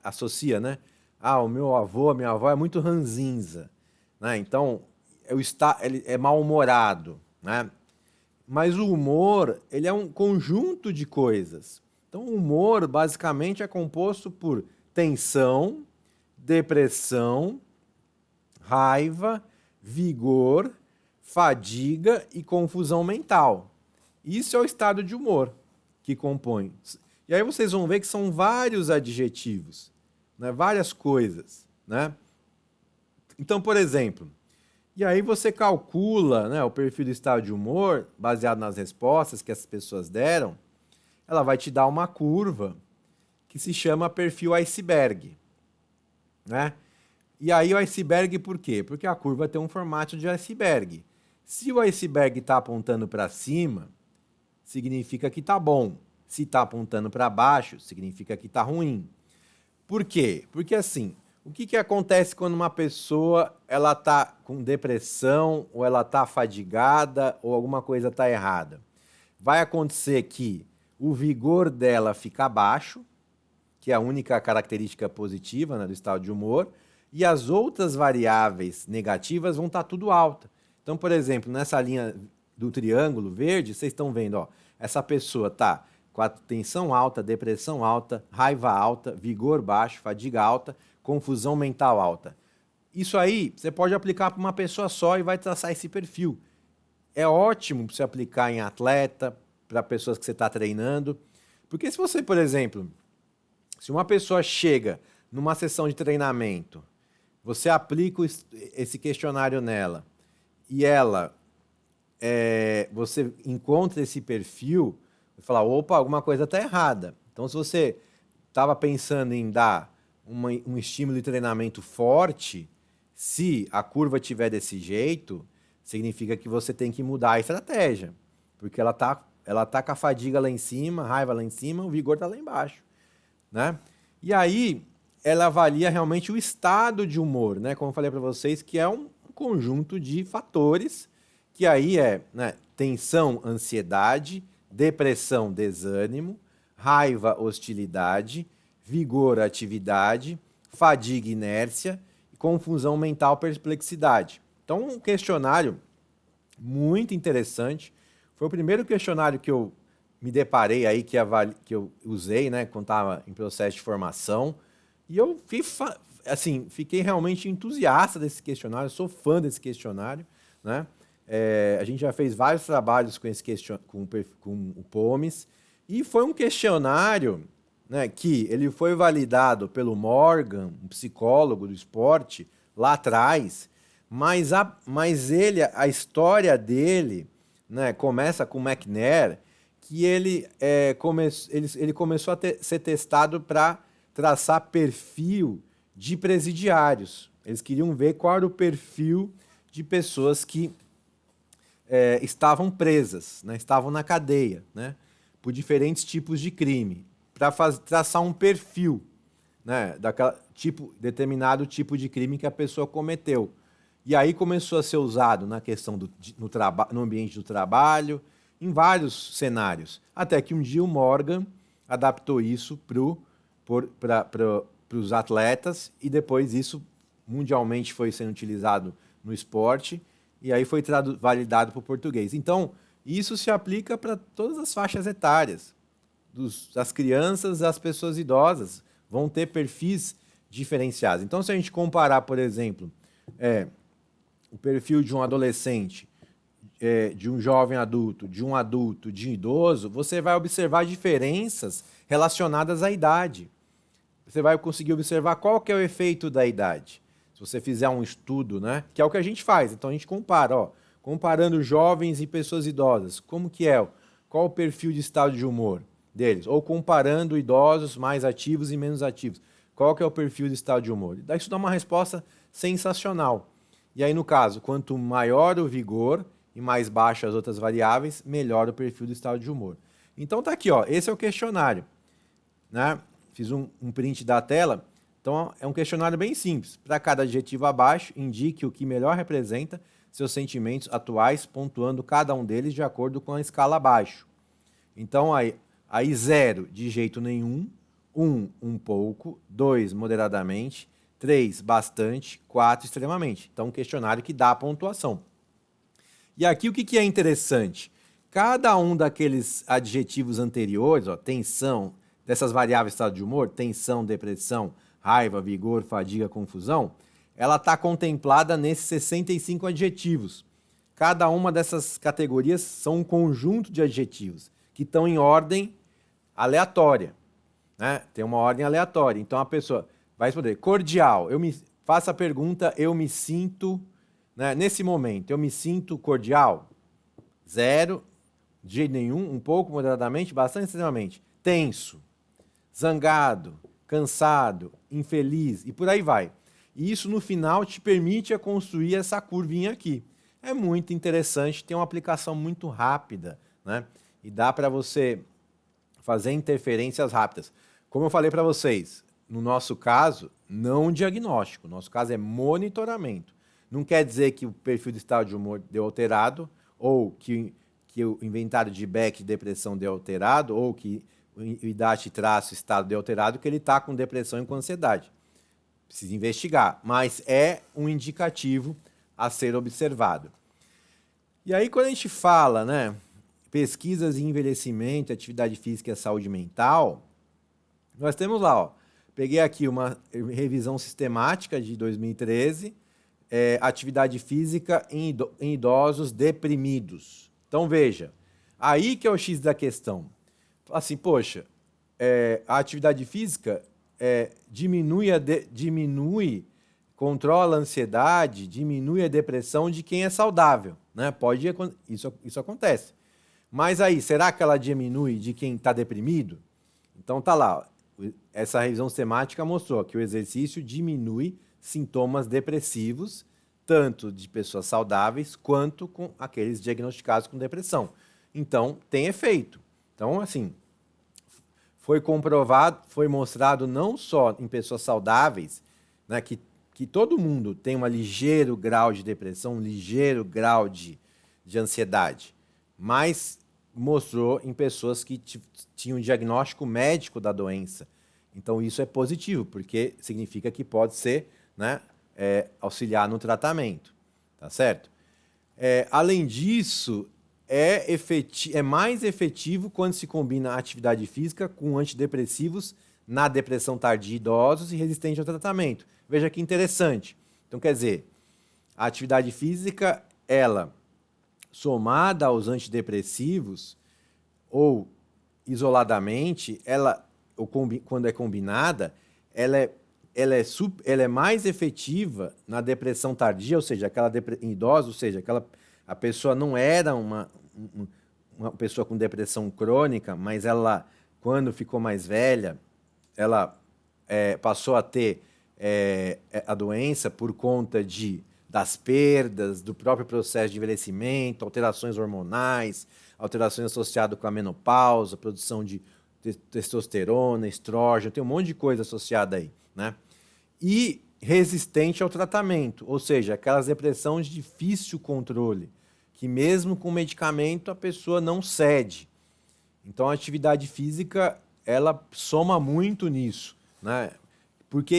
associa, né? O meu avô, a minha avó é muito ranzinza, né? Então, ele é mal-humorado, né? Mas o humor, ele é um conjunto de coisas. Então, o humor, basicamente, é composto por tensão, depressão, raiva, vigor, fadiga e confusão mental. Isso é o estado de humor que compõe. E aí vocês vão ver que são vários adjetivos, né? Várias coisas, né? Então, por exemplo, e aí você calcula, né, o perfil do estado de humor, baseado nas respostas que as pessoas deram, ela vai te dar uma curva que se chama perfil iceberg, né? E aí o iceberg por quê? Porque a curva tem um formato de iceberg. Se o iceberg está apontando para cima, significa que está bom. Se está apontando para baixo, significa que está ruim. Por quê? Porque assim, o que acontece quando uma pessoa ela está com depressão, ou ela está fadigada, ou alguma coisa está errada? Vai acontecer que o vigor dela fica baixo, que é a única característica positiva, né, do estado de humor, e as outras variáveis negativas vão estar tudo alta. Então, por exemplo, nessa linha do triângulo verde, vocês estão vendo, ó, essa pessoa está com a tensão alta, depressão alta, raiva alta, vigor baixo, fadiga alta, confusão mental alta. Isso aí você pode aplicar para uma pessoa só e vai traçar esse perfil. É ótimo para você aplicar em atleta, para pessoas que você está treinando. Porque se você, por exemplo, se uma pessoa chega numa sessão de treinamento, você aplica esse questionário nela e você encontra esse perfil, vai falar, opa, alguma coisa está errada. Então, se você estava pensando em dar um estímulo de treinamento forte, se a curva tiver desse jeito, significa que você tem que mudar a estratégia, porque ela tá com a fadiga lá em cima, a raiva lá em cima, o vigor está lá embaixo, né? E aí ela avalia realmente o estado de humor, né? Como eu falei para vocês, que é um conjunto de fatores, que aí né, tensão, ansiedade, depressão, desânimo, raiva, hostilidade, vigor, atividade, fadiga, inércia, confusão mental, perplexidade. Então, um questionário muito interessante. Foi o primeiro questionário que eu me deparei aí, que eu usei, né, quando estava em processo de formação. E eu fiquei realmente entusiasta desse questionário, sou fã desse questionário, né? A gente já fez vários trabalhos com com o POMES, e foi um questionário, né, que ele foi validado pelo Morgan, um psicólogo do esporte, lá atrás, mas a história dele, né, começa com o McNair, que ele começou a ser testado para traçar perfil de presidiários. Eles queriam ver qual era o perfil de pessoas que estavam presas, né, estavam na cadeia, né, por diferentes tipos de crime, para traçar um perfil, né, determinado tipo de crime que a pessoa cometeu. E aí começou a ser usado na questão no ambiente do trabalho, em vários cenários. Até que um dia o Morgan adaptou isso para os atletas, e depois isso mundialmente foi sendo utilizado no esporte, e aí foi validado para o português. Então, isso se aplica para todas as faixas etárias, das crianças às pessoas idosas, vão ter perfis diferenciados. Então, se a gente comparar, por exemplo, o perfil de um adolescente, de um jovem adulto, de um idoso, você vai observar diferenças relacionadas à idade. Você vai conseguir observar qual que é o efeito da idade. Se você fizer um estudo, né, que é o que a gente faz. Então a gente compara, comparando jovens e pessoas idosas, como que é? Qual o perfil de estado de humor deles? Ou comparando idosos mais ativos e menos ativos. Qual que é o perfil de estado de humor? Isso dá uma resposta sensacional. E aí, no caso, quanto maior o vigor e mais baixas as outras variáveis, melhor o perfil do estado de humor. Então tá aqui, ó, esse é o questionário, né? Fiz um print da tela. Então é um questionário bem simples. Para cada adjetivo abaixo, indique o que melhor representa seus sentimentos atuais, pontuando cada um deles de acordo com a escala abaixo. Então aí 0, de jeito nenhum, 1, um pouco, 2, moderadamente, 3, bastante, 4, extremamente. Então um questionário que dá a pontuação. E aqui o que é interessante? Cada um daqueles adjetivos anteriores, ó, tensão, dessas variáveis de estado de humor, tensão, depressão, raiva, vigor, fadiga, confusão, ela está contemplada nesses 65 adjetivos. Cada uma dessas categorias são um conjunto de adjetivos que estão em ordem aleatória, né? Tem uma ordem aleatória. Então a pessoa vai responder cordial. Faça a pergunta, eu me sinto, né, nesse momento, eu me sinto cordial? 0, de jeito nenhum, um pouco, moderadamente, bastante, extremamente. Tenso, zangado, cansado, infeliz e por aí vai. E isso no final te permite construir essa curvinha aqui. É muito interessante, tem uma aplicação muito rápida, né? E dá para você fazer interferências rápidas. Como eu falei para vocês, no nosso caso, não diagnóstico, nosso caso é monitoramento. Não quer dizer que o perfil de estado de humor deu alterado, ou que o inventário de Beck de depressão deu alterado, ou que o IDAT traço estado deu alterado, que ele está com depressão e com ansiedade. Precisa investigar, mas é um indicativo a ser observado. E aí, quando a gente fala, né, pesquisas em envelhecimento, atividade física e saúde mental, nós temos lá, ó, peguei aqui uma revisão sistemática de 2013, atividade física em idosos deprimidos. Então, veja, aí que é o X da questão. Assim, poxa, a atividade física diminui, controla a ansiedade, diminui a depressão de quem é saudável, né? Isso acontece. Mas aí, será que ela diminui de quem está deprimido? Então tá lá, essa revisão sistemática mostrou que o exercício diminui sintomas depressivos, tanto de pessoas saudáveis quanto com aqueles diagnosticados com depressão. Então, tem efeito. Então, assim, foi comprovado, foi mostrado não só em pessoas saudáveis, né, que todo mundo tem um ligeiro grau de depressão, um ligeiro grau de ansiedade, mas mostrou em pessoas que tinham diagnóstico médico da doença. Então isso é positivo, porque significa que pode ser, né, auxiliar no tratamento, tá certo? Além disso, é mais efetivo quando se combina a atividade física com antidepressivos na depressão tardia de idosos e resistente ao tratamento. Veja que interessante. Então, quer dizer, a atividade física, ela, somada aos antidepressivos, ou isoladamente, quando é combinada, ela é mais efetiva na depressão tardia, ou seja, em idosos, ou seja, a pessoa não era uma pessoa com depressão crônica, mas ela, quando ficou mais velha, ela passou a ter a doença por conta das perdas, do próprio processo de envelhecimento, alterações hormonais, alterações associadas com a menopausa, produção de testosterona, estrógeno, tem um monte de coisa associada aí, né? E resistente ao tratamento, ou seja, aquelas depressões de difícil controle, que mesmo com medicamento a pessoa não cede. Então a atividade física, ela soma muito nisso, né? Porque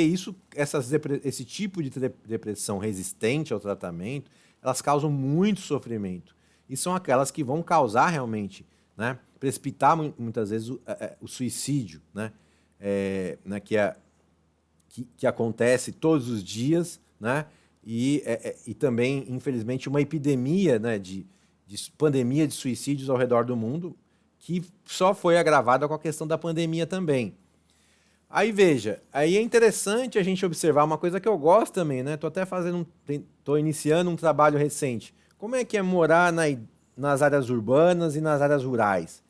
esse tipo de depressão resistente ao tratamento, elas causam muito sofrimento. E são aquelas que vão causar realmente, né, precipitar muitas vezes o suicídio, né, que acontece todos os dias, né, e também, infelizmente, uma epidemia, né, de pandemia de suicídios ao redor do mundo, que só foi agravada com a questão da pandemia também. Aí veja, aí é interessante a gente observar uma coisa que eu gosto também, né? Tô iniciando um trabalho recente. Como é que é morar nas áreas urbanas e nas áreas rurais?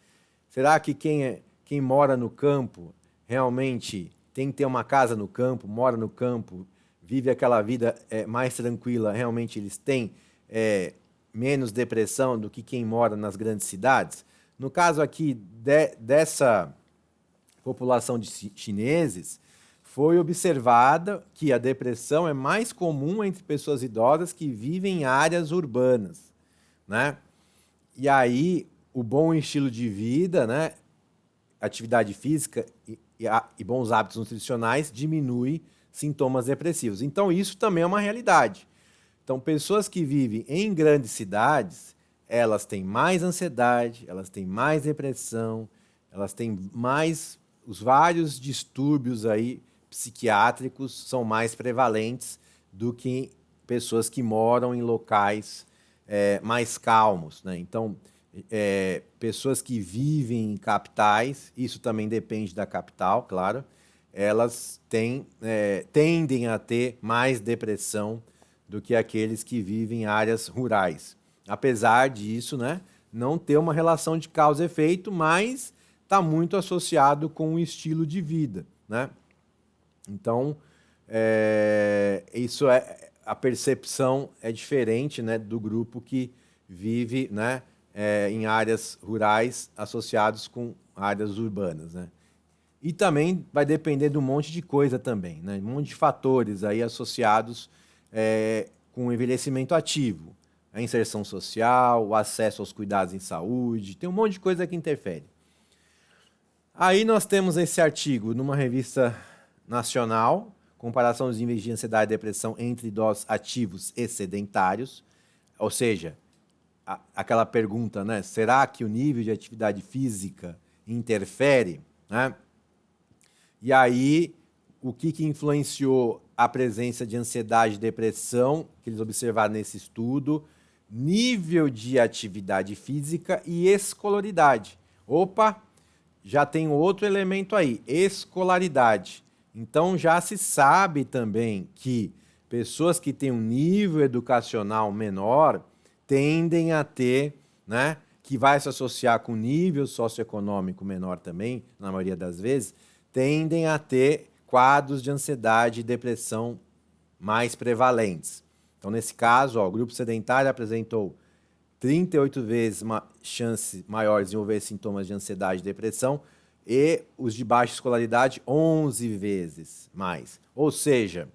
Será que quem mora no campo realmente tem que ter uma casa no campo, mora no campo, vive aquela vida mais tranquila, realmente eles têm menos depressão do que quem mora nas grandes cidades? No caso aqui dessa população de chineses, foi observada que a depressão é mais comum entre pessoas idosas que vivem em áreas urbanas, né? E aí, o bom estilo de vida, né, atividade física e bons hábitos nutricionais diminui sintomas depressivos. Então, isso também é uma realidade. Então, pessoas que vivem em grandes cidades, elas têm mais ansiedade, elas têm mais depressão, elas têm mais os vários distúrbios aí psiquiátricos são mais prevalentes do que pessoas que moram em locais mais calmos, né? Então, pessoas que vivem em capitais, isso também depende da capital, claro, elas tendem a ter mais depressão do que aqueles que vivem em áreas rurais. Apesar disso, né, não ter uma relação de causa e efeito, mas está muito associado com o estilo de vida, né? Então, isso a percepção é diferente, né, do grupo que vive, né, em áreas rurais associados com áreas urbanas, né? E também vai depender de um monte de coisa também, né? Um monte de fatores aí associados com o envelhecimento ativo, a inserção social, o acesso aos cuidados em saúde, tem um monte de coisa que interfere. Aí nós temos esse artigo numa revista nacional, comparação dos níveis de ansiedade e depressão entre idosos ativos e sedentários, ou seja, aquela pergunta, né? Será que o nível de atividade física interfere, né? E aí, o que influenciou a presença de ansiedade e depressão, que eles observaram nesse estudo? Nível de atividade física e escolaridade. Opa, já tem outro elemento aí, escolaridade. Então, já se sabe também que pessoas que têm um nível educacional menor tendem a ter, né, que vai se associar com nível socioeconômico menor também, na maioria das vezes, tendem a ter quadros de ansiedade e depressão mais prevalentes. Então, nesse caso, o grupo sedentário apresentou 38 vezes chance maior de desenvolver sintomas de ansiedade e depressão e os de baixa escolaridade 11 vezes mais. Ou seja,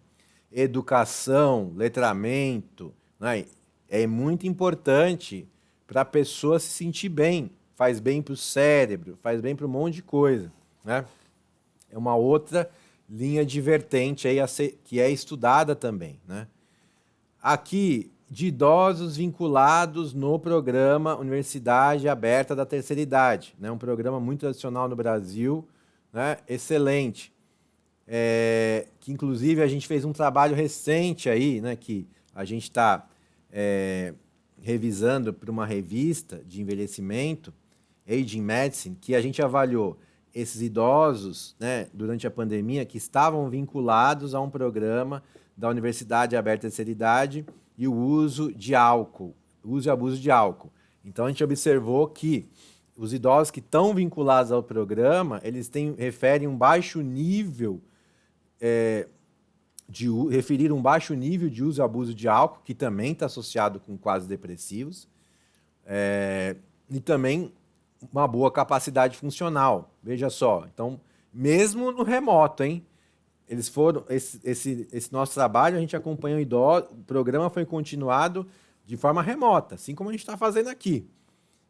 educação, letramento, né, é muito importante para a pessoa se sentir bem. Faz bem para o cérebro, faz bem para um monte de coisa, né? É uma outra linha de vertente aí que é estudada também, né? Aqui, de idosos vinculados no programa Universidade Aberta da Terceira Idade, né? Um programa muito tradicional no Brasil, né? Excelente. Que inclusive a gente fez um trabalho recente aí, né? Que a gente está revisando para uma revista de envelhecimento, Aging Medicine, que a gente avaliou esses idosos, né, durante a pandemia, que estavam vinculados a um programa da Universidade Aberta da Terceira Idade e o uso de álcool, uso e abuso de álcool. Então, a gente observou que os idosos que estão vinculados ao programa, eles referem um baixo nível referir um baixo nível de uso e abuso de álcool, que também está associado com quadros depressivos, e também uma boa capacidade funcional. Veja só, então, mesmo no remoto, hein? Eles foram, esse nosso trabalho, a gente acompanhou o idoso, o programa foi continuado de forma remota, assim como a gente está fazendo aqui.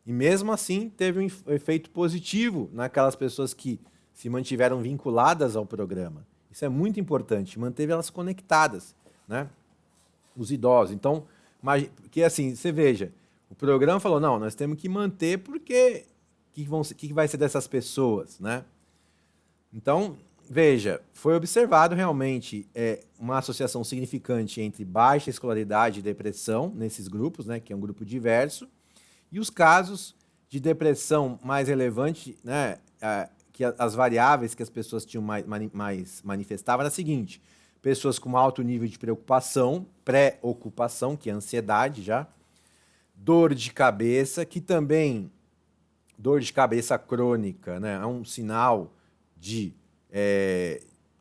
E mesmo assim, teve um efeito positivo naquelas pessoas que se mantiveram vinculadas ao programa. Isso é muito importante, manteve elas conectadas, né? Os idosos. Então, porque assim, você veja, o programa falou, não, nós temos que manter porque o que vai ser dessas pessoas, né? Então, veja, foi observado realmente uma associação significante entre baixa escolaridade e depressão nesses grupos, né, que é um grupo diverso, e os casos de depressão mais relevante, né, que as variáveis que as pessoas tinham mais manifestavam era a seguinte: pessoas com alto nível de preocupação, pré-ocupação, que é ansiedade já, dor de cabeça, que também, dor de cabeça crônica, né, é um sinal de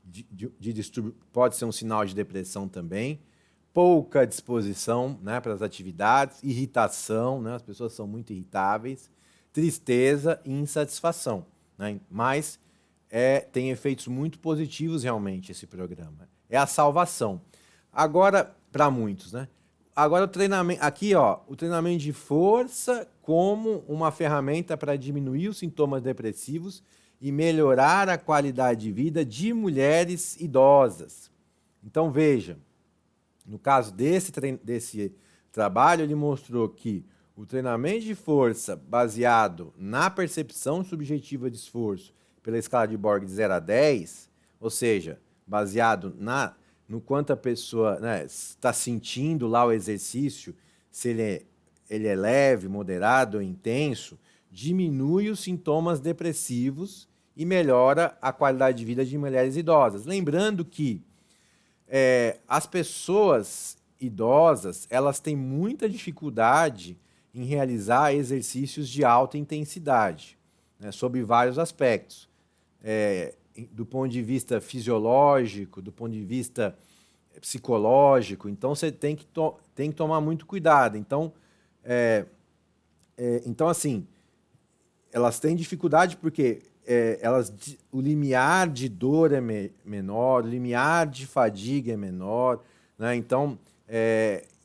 de distúrbio, pode ser um sinal de depressão também. Pouca disposição, né, para as atividades, irritação, né, as pessoas são muito irritáveis, tristeza e insatisfação, né, mas tem efeitos muito positivos realmente esse programa. É a salvação. Agora, para muitos, né? Agora o treinamento, aqui ó, o treinamento de força como uma ferramenta para diminuir os sintomas depressivos e melhorar a qualidade de vida de mulheres idosas. Então veja, no caso desse trabalho, ele mostrou que o treinamento de força baseado na percepção subjetiva de esforço pela escala de Borg de 0 a 10, ou seja, baseado no quanto a pessoa, né, está sentindo lá o exercício, se ele é leve, moderado ou intenso, diminui os sintomas depressivos e melhora a qualidade de vida de mulheres idosas. Lembrando que as pessoas idosas, elas têm muita dificuldade em realizar exercícios de alta intensidade, né, sob vários aspectos. Do ponto de vista fisiológico, do ponto de vista psicológico, então você tem que tomar muito cuidado. Então, assim, elas têm dificuldade porque o limiar de dor é menor, o limiar de fadiga é menor, né? Então,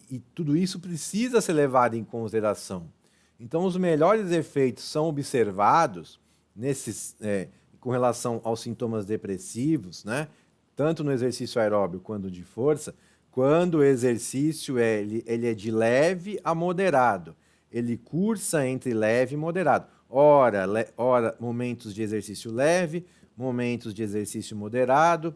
e tudo isso precisa ser levado em consideração. Então, os melhores efeitos são observados com relação aos sintomas depressivos, né? Tanto no exercício aeróbio quanto de força, quando o exercício ele é de leve a moderado. Ele cursa entre leve e moderado. Ora, momentos de exercício leve, momentos de exercício moderado,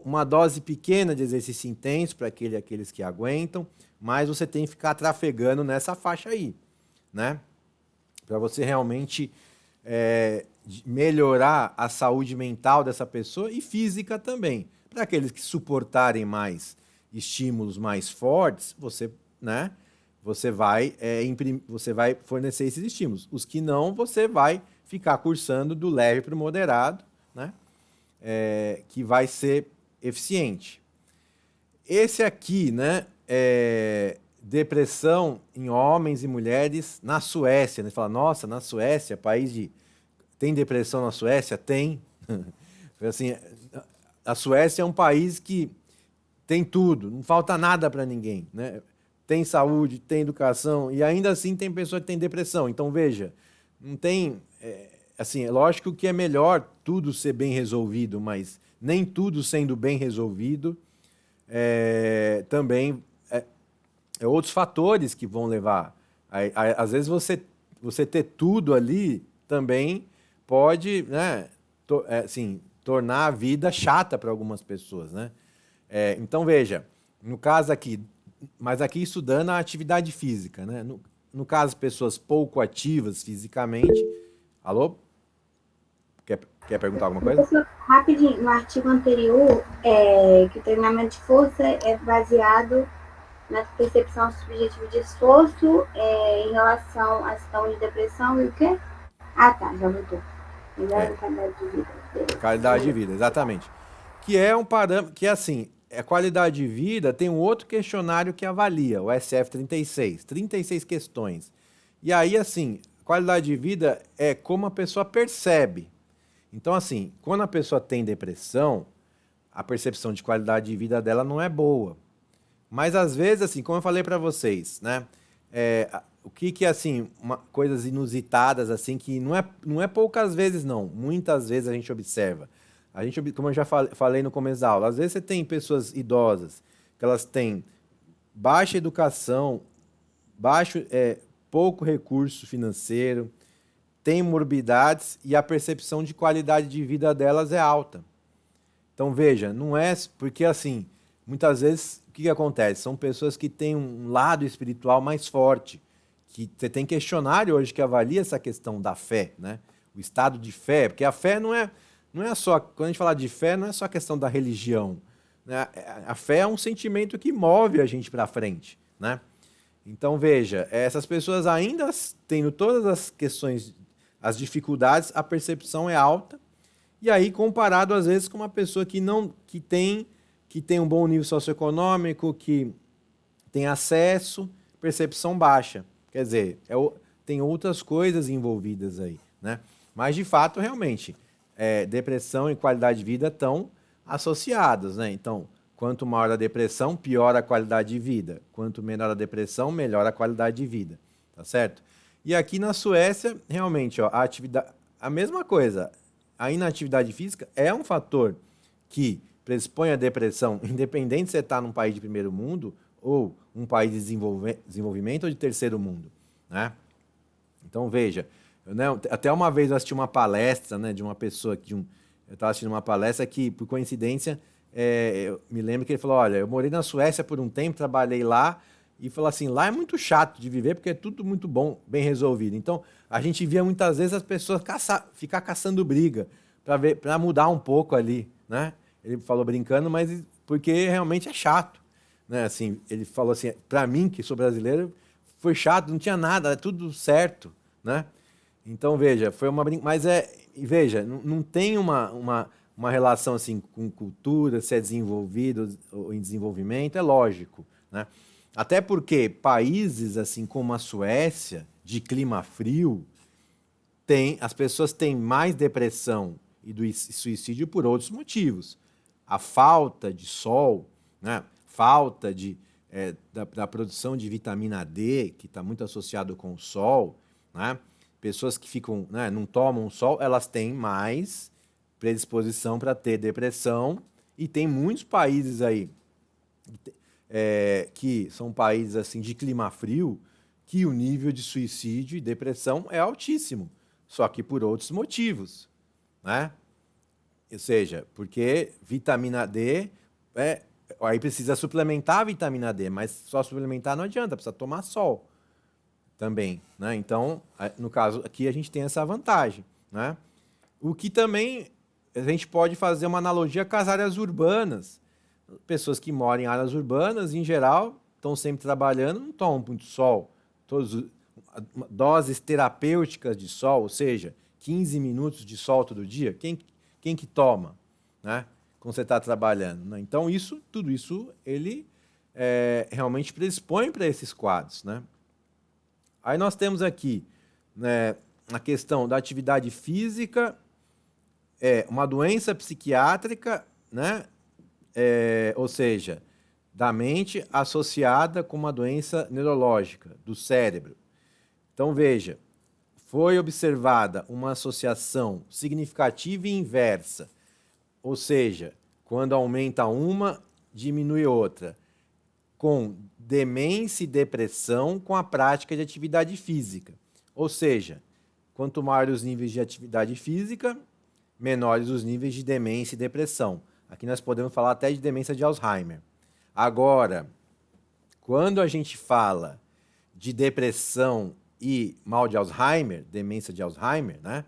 uma dose pequena de exercício intenso para aqueles que aguentam, mas você tem que ficar trafegando nessa faixa aí, né? Para você realmente melhorar a saúde mental dessa pessoa e física também. Para aqueles que suportarem mais estímulos mais fortes, você vai fornecer esses estímulos. Os que não, você vai ficar cursando do leve para o moderado, né? Que vai ser eficiente. Esse aqui, né, depressão em homens e mulheres na Suécia. Né? Você fala, nossa, na Suécia, país de... Tem depressão na Suécia? Tem. Assim, a Suécia é um país que tem tudo, não falta nada para ninguém, né? Tem saúde, tem educação, e ainda assim tem pessoa que tem depressão. Então, veja, não tem... assim, é lógico que é melhor tudo ser bem resolvido, mas nem tudo sendo bem resolvido também outros fatores que vão levar. Às vezes você ter tudo ali também pode, né, tornar a vida chata para algumas pessoas, né? Então, veja, no caso aqui, mas aqui estudando a atividade física, né? No caso, pessoas pouco ativas fisicamente. Alô? Quer perguntar alguma coisa? Professor, rapidinho, no artigo anterior, que o treinamento de força é baseado na percepção subjetiva de esforço em relação à situação de depressão e o quê? Ah, tá, já voltou. Melhor qualidade de vida. Qualidade de vida, exatamente. Que é um parâmetro, que assim, a qualidade de vida tem um outro questionário que avalia, o SF-36, 36 questões. E aí, assim, qualidade de vida é como a pessoa percebe. Então, assim, quando a pessoa tem depressão, a percepção de qualidade de vida dela não é boa. Mas, às vezes, assim, como eu falei para vocês, né? O que assim, coisas inusitadas, assim, que não é poucas vezes, não. Muitas vezes a gente observa. Como eu já falei no começo da aula, às vezes você tem pessoas idosas que elas têm baixa educação, pouco recurso financeiro, têm morbidades e a percepção de qualidade de vida delas é alta. Então, veja, não é porque, assim, muitas vezes, o que acontece? São pessoas que têm um lado espiritual mais forte, que você tem questionário hoje que avalia essa questão da fé, né? O estado de fé, porque a fé não é só, quando a gente fala de fé, não é só a questão da religião, né? A fé é um sentimento que move a gente para frente, né? Então, veja, essas pessoas ainda tendo todas as questões, as dificuldades, a percepção é alta E aí, comparado, às vezes, com uma pessoa que tem um bom nível socioeconômico, que tem acesso, percepção baixa. Quer dizer, tem outras coisas envolvidas aí, né? Mas, de fato, realmente, depressão e qualidade de vida estão associadas, né? Então, quanto maior a depressão, pior a qualidade de vida. Quanto menor a depressão, melhor a qualidade de vida, tá certo? E aqui na Suécia, realmente, ó, a mesma coisa. A inatividade física é um fator que predispõe à depressão, independente se você está num país de primeiro mundo ou um país de desenvolvimento ou de terceiro mundo, né? Então, veja, até uma vez eu assisti uma palestra, né, de uma pessoa, eu estava assistindo uma palestra que, por coincidência, eu me lembro que ele falou, olha, eu morei na Suécia por um tempo, trabalhei lá, e falou assim, lá é muito chato de viver porque é tudo muito bom, bem resolvido. Então, a gente via muitas vezes as pessoas ficar caçando briga para mudar um pouco ali, né? Ele falou brincando, mas porque realmente é chato, né? Assim, ele falou assim, para mim, que sou brasileiro, foi chato, não tinha nada, era tudo certo, né? Então, veja, foi uma brincadeira, mas veja, não tem uma relação assim com cultura, se é desenvolvido ou em desenvolvimento, é lógico, né? Até porque países assim como a Suécia, de clima frio, as pessoas têm mais depressão e suicídio por outros motivos. A falta de sol, né? Falta da produção de vitamina D, que está muito associado com o sol, né? Pessoas que ficam, né, não tomam sol, elas têm mais predisposição para ter depressão, e tem muitos países aí que são países assim de clima frio, que o nível de suicídio e depressão é altíssimo, só que por outros motivos, né? Ou seja, porque vitamina D, aí precisa suplementar a vitamina D, mas só suplementar não adianta, precisa tomar sol também, né? Então, no caso aqui a gente tem essa vantagem, né? O que também a gente pode fazer uma analogia com as áreas urbanas. Pessoas que moram em áreas urbanas, em geral, estão sempre trabalhando, não tomam muito sol. Doses terapêuticas de sol, ou seja, 15 minutos de sol todo dia, quem que toma, né? Quando você está trabalhando, né? Então, tudo isso, ele realmente predispõe para esses quadros, né? Aí nós temos aqui, né, a questão da atividade física, uma doença psiquiátrica, né? Ou seja, da mente associada com uma doença neurológica do cérebro. Então, veja, foi observada uma associação significativa e inversa, ou seja, quando aumenta uma, diminui outra, com demência e depressão com a prática de atividade física. Ou seja, quanto maiores os níveis de atividade física, menores os níveis de demência e depressão. Aqui nós podemos falar até de demência de Alzheimer. Agora, quando a gente fala de depressão e mal de Alzheimer, demência de Alzheimer, né?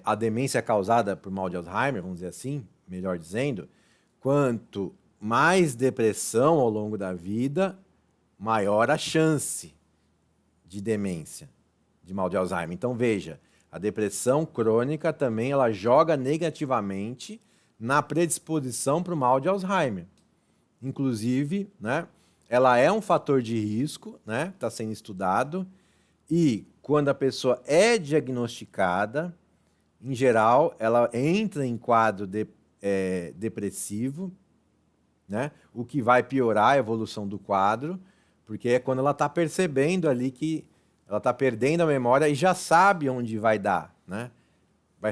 A demência causada por mal de Alzheimer, vamos dizer assim, melhor dizendo, quanto mais depressão ao longo da vida, maior a chance de demência, de mal de Alzheimer. Então, veja, a depressão crônica também ela joga negativamente na predisposição para o mal de Alzheimer. Inclusive, né, ela é um fator de risco, né, está sendo estudado, e quando a pessoa é diagnosticada, em geral, ela entra em quadro depressivo, né, o que vai piorar a evolução do quadro, porque é quando ela está percebendo ali que ela está perdendo a memória e já sabe onde vai dar, né?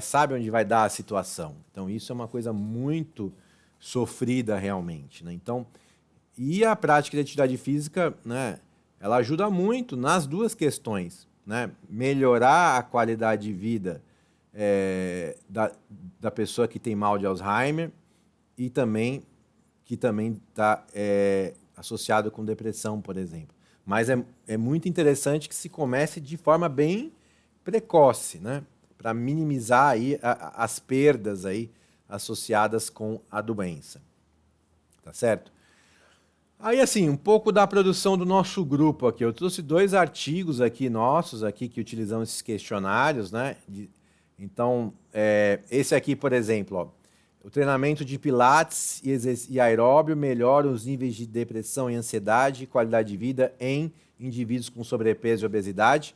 Sabe onde vai dar a situação. Então, isso é uma coisa muito sofrida realmente, né? Então, e a prática de atividade física, né, ela ajuda muito nas duas questões, né? Melhorar a qualidade de vida da pessoa que tem mal de Alzheimer e também que também está associado com depressão, por exemplo. Mas é muito interessante que se comece de forma bem precoce, né? Para minimizar aí as perdas aí associadas com a doença. Tá certo? Aí, assim, um pouco da produção do nosso grupo aqui. Eu trouxe 2 artigos aqui nossos aqui que utilizam esses questionários, né? Então, esse aqui, por exemplo, ó, o treinamento de pilates e aeróbio melhora os níveis de depressão e ansiedade e qualidade de vida em indivíduos com sobrepeso e obesidade,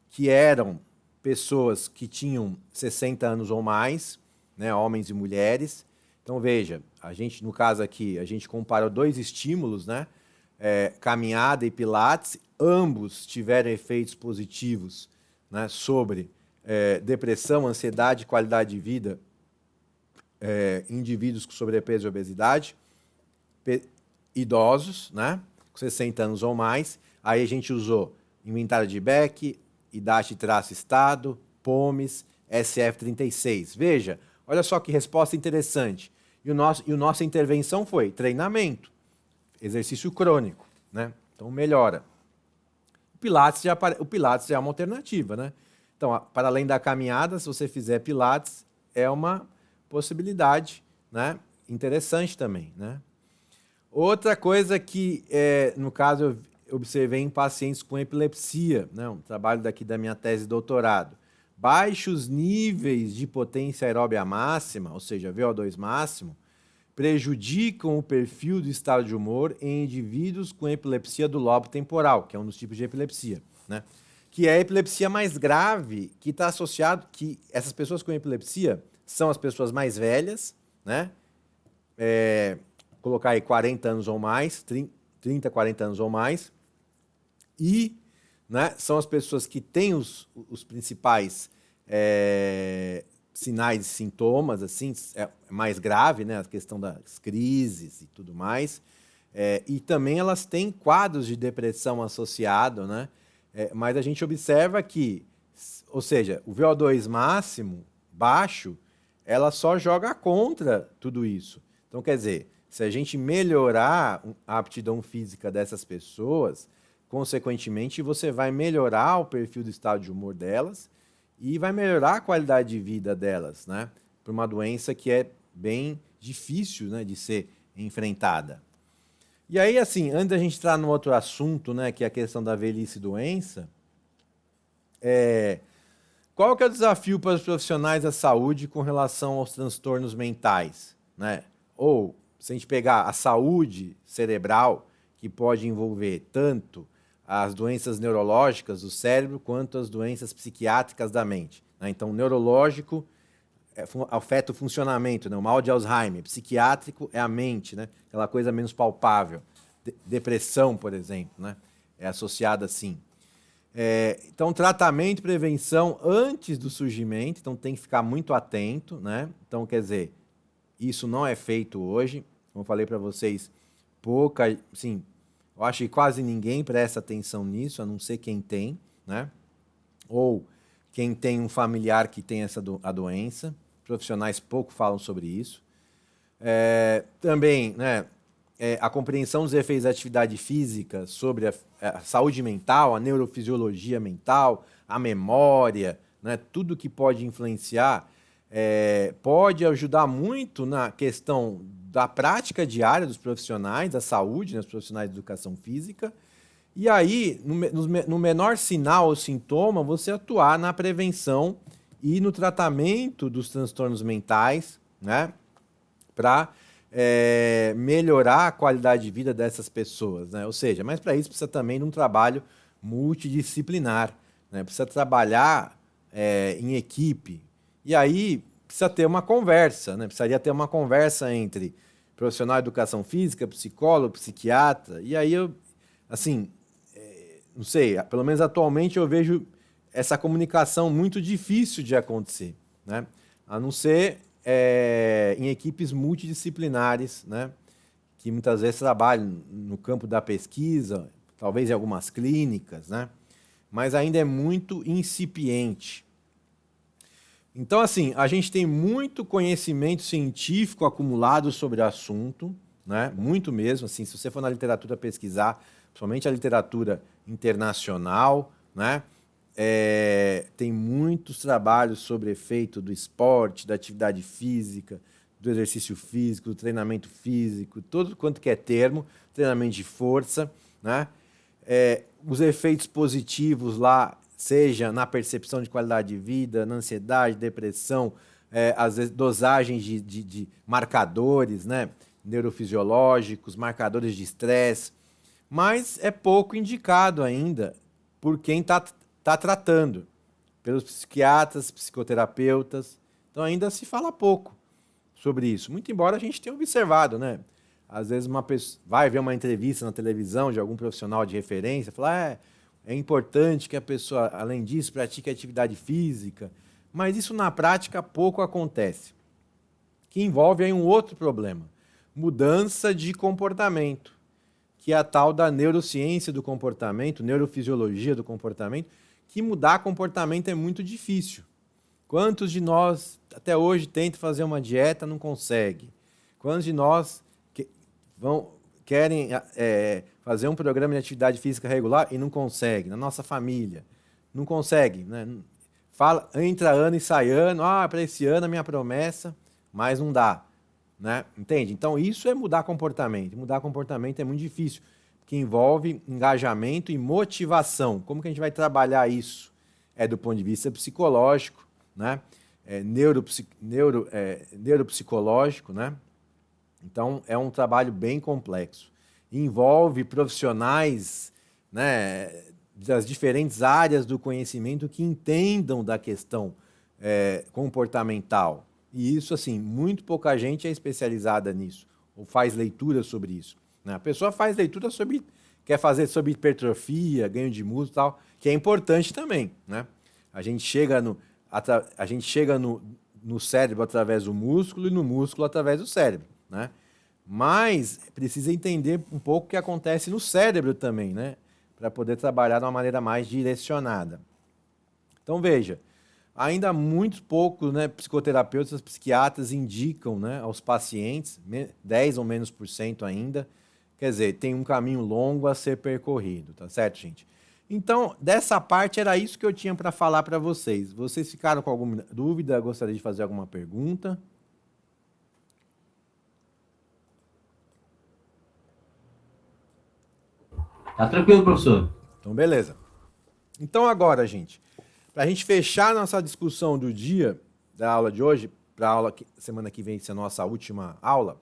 que eram pessoas que tinham 60 anos ou mais, né, homens e mulheres. Então, veja, a gente, no caso aqui, a gente comparou 2 estímulos, né, caminhada e pilates, ambos tiveram efeitos positivos, né, sobre depressão, ansiedade e qualidade de vida em indivíduos com sobrepeso e obesidade, idosos, né, com 60 anos ou mais. Aí a gente usou inventário de Beck, IDASH-Estado, POMES, SF36. Veja, olha só que resposta interessante. E nossa intervenção foi treinamento, exercício crônico, né? Então melhora. O Pilates já é uma alternativa, né? Então, para além da caminhada, se você fizer Pilates, é uma possibilidade, né? Interessante também, né? Outra coisa que, no caso, eu observei em pacientes com epilepsia, né? Um trabalho daqui da minha tese de doutorado. Baixos níveis de potência aeróbia máxima, ou seja, VO2 máximo, prejudicam o perfil do estado de humor em indivíduos com epilepsia do lobo temporal, que é um dos tipos de epilepsia, né? Que é a epilepsia mais grave, que está associado que essas pessoas com epilepsia são as pessoas mais velhas, né? Colocar aí 40 anos ou mais, 30, 40 anos ou mais, e, né, são as pessoas que têm os principais sinais e sintomas, assim, é mais grave, né, a questão das crises e tudo mais, e também elas têm quadros de depressão associado, né, mas a gente observa que, ou seja, o VO2 máximo baixo, ela só joga contra tudo isso. Então, quer dizer, se a gente melhorar a aptidão física dessas pessoas, consequentemente, você vai melhorar o perfil do estado de humor delas e vai melhorar a qualidade de vida delas, né? Por uma doença que é bem difícil, né, de ser enfrentada. E aí, assim, antes da gente entrar no outro assunto, né, que é a questão da velhice e doença, qual que é o desafio para os profissionais da saúde com relação aos transtornos mentais, né? Ou, se a gente pegar a saúde cerebral, que pode envolver tanto as doenças neurológicas do cérebro quanto as doenças psiquiátricas da mente, né? Então, neurológico afeta o funcionamento, né? O mal de Alzheimer. Psiquiátrico é a mente, né? Aquela coisa menos palpável. Depressão, por exemplo, né? É associada assim. Então, tratamento e prevenção antes do surgimento, então tem que ficar muito atento, né? Então, quer dizer, isso não é feito hoje. Como eu falei para vocês, pouca, sim, eu acho que quase ninguém presta atenção nisso, a não ser quem tem, né? Ou quem tem um familiar que tem a doença. Profissionais pouco falam sobre isso. Também, né, a compreensão dos efeitos da atividade física sobre a saúde mental, a neurofisiologia mental, a memória, né, tudo que pode influenciar, pode ajudar muito na questão da prática diária dos profissionais da saúde, né, dos profissionais de educação física. E aí, no menor sinal ou sintoma, você atuar na prevenção e no tratamento dos transtornos mentais, né, para melhorar a qualidade de vida dessas pessoas, né? Ou seja, mas para isso precisa também de um trabalho multidisciplinar, né? Precisa trabalhar em equipe. E aí precisa ter uma conversa, né? Precisaria ter uma conversa entre profissional de educação física, psicólogo, psiquiatra. E aí eu, assim, não sei, pelo menos atualmente eu vejo essa comunicação muito difícil de acontecer, né? A não ser em equipes multidisciplinares, né, que muitas vezes trabalham no campo da pesquisa, talvez em algumas clínicas, né, mas ainda é muito incipiente. Então, assim, a gente tem muito conhecimento científico acumulado sobre o assunto, né, muito mesmo. Assim, se você for na literatura pesquisar, principalmente a literatura internacional, né, tem muitos trabalhos sobre efeito do esporte, da atividade física, do exercício físico, do treinamento físico, todo quanto que é termo, treinamento de força, né? Os efeitos positivos lá seja na percepção de qualidade de vida, na ansiedade, depressão, às vezes dosagens de marcadores, né, neurofisiológicos, marcadores de estresse, mas é pouco indicado ainda por quem está tratando, pelos psiquiatras, psicoterapeutas. Então ainda se fala pouco sobre isso, muito embora a gente tenha observado, né? Às vezes uma pessoa vai ver uma entrevista na televisão de algum profissional de referência, fala, é importante que a pessoa, além disso, pratique atividade física, mas isso na prática pouco acontece, que envolve aí um outro problema, mudança de comportamento, que é a tal da neurociência do comportamento, neurofisiologia do comportamento, que mudar comportamento é muito difícil. Quantos de nós até hoje tentam fazer uma dieta, não consegue? Quantos de nós querem fazer um programa de atividade física regular e não consegue? Na nossa família, não consegue, né? Entra ano e sai ano, para esse ano a minha promessa, mas não dá, né? Entende? Então isso é mudar comportamento. Mudar comportamento é muito difícil, porque envolve engajamento e motivação. Como que a gente vai trabalhar isso? É do ponto de vista psicológico, né? Neuropsicológico, né? Então, é um trabalho bem complexo. Envolve profissionais, né, das diferentes áreas do conhecimento que entendam da questão comportamental. E isso, assim, muito pouca gente é especializada nisso, ou faz leitura sobre isso, né? A pessoa faz leitura quer fazer sobre hipertrofia, ganho de músculo e tal, que é importante também, né? A gente chega no cérebro através do músculo e no músculo através do cérebro, né? Mas precisa entender um pouco o que acontece no cérebro também, né? Para poder trabalhar de uma maneira mais direcionada. Então, veja, ainda muito poucos, né, psicoterapeutas, psiquiatras indicam, né, aos pacientes, 10 ou menos por cento ainda. Quer dizer, tem um caminho longo a ser percorrido, tá certo, gente? Então, dessa parte, era isso que eu tinha para falar para vocês. Vocês ficaram com alguma dúvida? Gostaria de fazer alguma pergunta? Tá tranquilo, professor. Então, beleza. Então, agora, gente, para a gente fechar nossa discussão do dia, da aula de hoje, para a aula semana que vem ser a nossa última aula,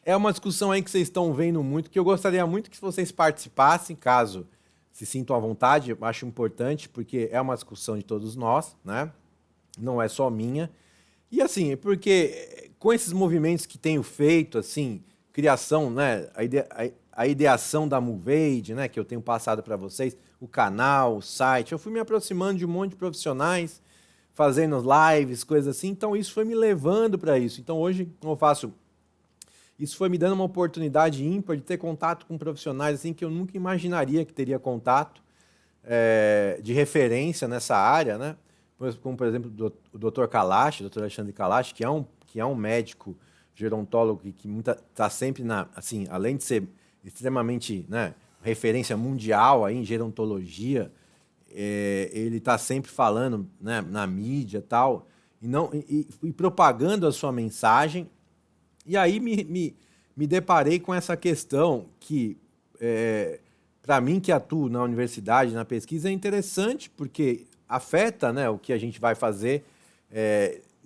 é uma discussão aí que vocês estão vendo muito, que eu gostaria muito que vocês participassem, caso se sintam à vontade. Eu acho importante, porque é uma discussão de todos nós, né? Não é só minha. E assim, porque com esses movimentos que tenho feito, assim, criação, né? A ideação da MoveAid, né, que eu tenho passado para vocês, o canal, o site, eu fui me aproximando de um monte de profissionais, fazendo lives, coisas assim, então isso foi me levando para isso. Então hoje eu faço, isso foi me dando uma oportunidade ímpar de ter contato com profissionais assim que eu nunca imaginaria que teria contato, de referência nessa área, né? Como, por exemplo, o Dr. Kalash, Dr. Alexandre Kalash, que é um médico gerontólogo que está sempre assim, além de ser extremamente, né, referência mundial aí em gerontologia, ele está sempre falando, né, na mídia e tal, e propagando a sua mensagem. E aí me deparei com essa questão que, para mim que atuo na universidade, na pesquisa, é interessante, porque afeta, né, o que a gente vai fazer,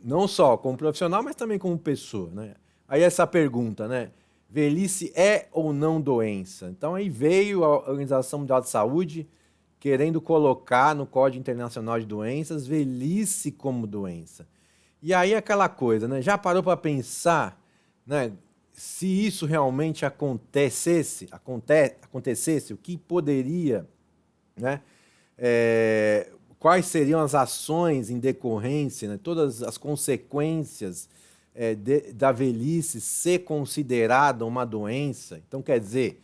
não só como profissional, mas também como pessoa, né? Aí essa pergunta, né? Velhice é ou não doença? Então aí veio a Organização Mundial de Saúde querendo colocar no Código Internacional de Doenças velhice como doença. E aí aquela coisa, né? Já parou para pensar, né? Se isso realmente acontecesse, o que poderia, né? Quais seriam as ações em decorrência, né? Todas as consequências da velhice ser considerada uma doença. Então, quer dizer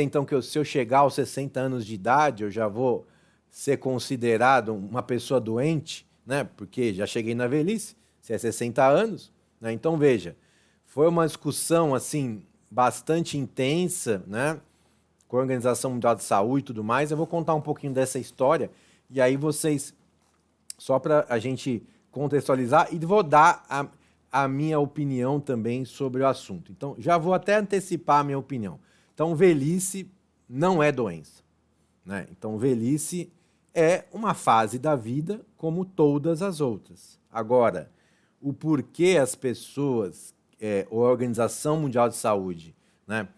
então que se eu chegar aos 60 anos de idade, eu já vou ser considerado uma pessoa doente, né? Porque já cheguei na velhice, se é 60 anos, né? Então, veja, foi uma discussão assim bastante intensa, né? Com a Organização Mundial de Saúde e tudo mais. Eu vou contar um pouquinho dessa história, e aí vocês, só para a gente contextualizar, e vou dar a minha opinião também sobre o assunto. Então, já vou até antecipar a minha opinião. Então, velhice não é doença, né? Então, velhice é uma fase da vida como todas as outras. Agora, o porquê as pessoas, a Organização Mundial de Saúde, né,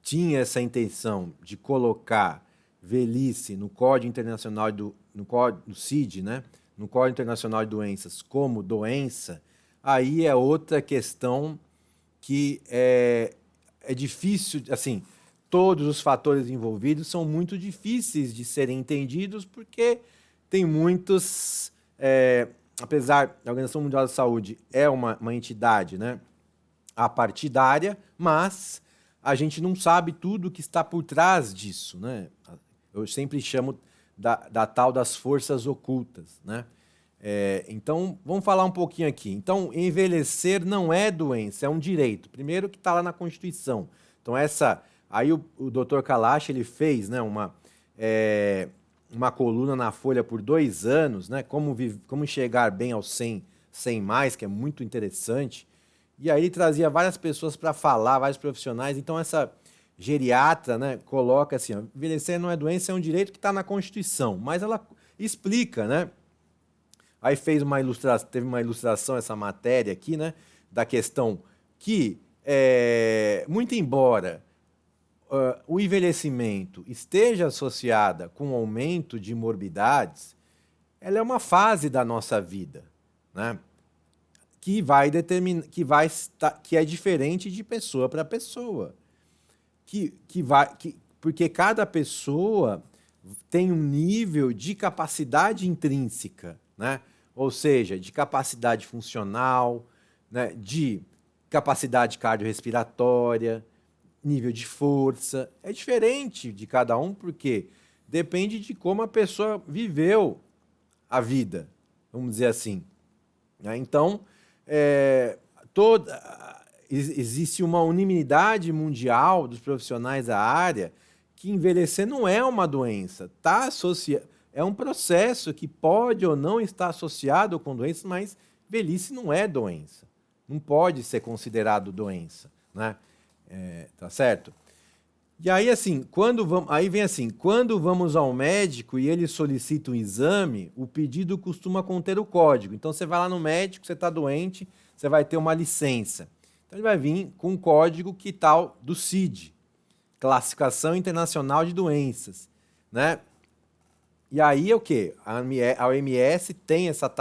tinha essa intenção de colocar velhice no Código Internacional no CID, né, no Código Internacional de Doenças como doença, aí é outra questão que é difícil, assim, todos os fatores envolvidos são muito difíceis de serem entendidos porque tem muitos, apesar da Organização Mundial da Saúde é uma entidade, né, apartidária, mas a gente não sabe tudo que está por trás disso, né? Eu sempre chamo da tal das forças ocultas, né? Então, vamos falar um pouquinho aqui. Então, envelhecer não é doença, é um direito. Primeiro que está lá na Constituição. Então, aí o Dr. Kalash, ele fez, né, uma coluna na Folha por 2 anos, né, como chegar bem aos 100 mais, que é muito interessante. E aí ele trazia várias pessoas para falar, vários profissionais. Então, essa geriatra, né, coloca assim, ó, envelhecer não é doença, é um direito que está na Constituição. Mas ela explica, né? Aí teve uma ilustração, essa matéria aqui, né, da questão que, muito embora o envelhecimento esteja associada com o aumento de morbidades, ela é uma fase da nossa vida, né, que é diferente de pessoa para pessoa, porque cada pessoa tem um nível de capacidade intrínseca, né? Ou seja, de capacidade funcional, né? De capacidade cardiorrespiratória, nível de força. É diferente de cada um, porque depende de como a pessoa viveu a vida, vamos dizer assim. Então, existe uma unanimidade mundial dos profissionais da área que envelhecer não é uma doença, é um processo que pode ou não estar associado com doença, mas velhice não é doença, não pode ser considerado doença, né? Tá certo? E aí, assim, quando vamos ao médico e ele solicita um exame, o pedido costuma conter o código. Então, você vai lá no médico, você está doente, você vai ter uma licença. Então, ele vai vir com um código que tal do CID, Classificação Internacional de Doenças, né? E aí, o quê? A OMS tem essa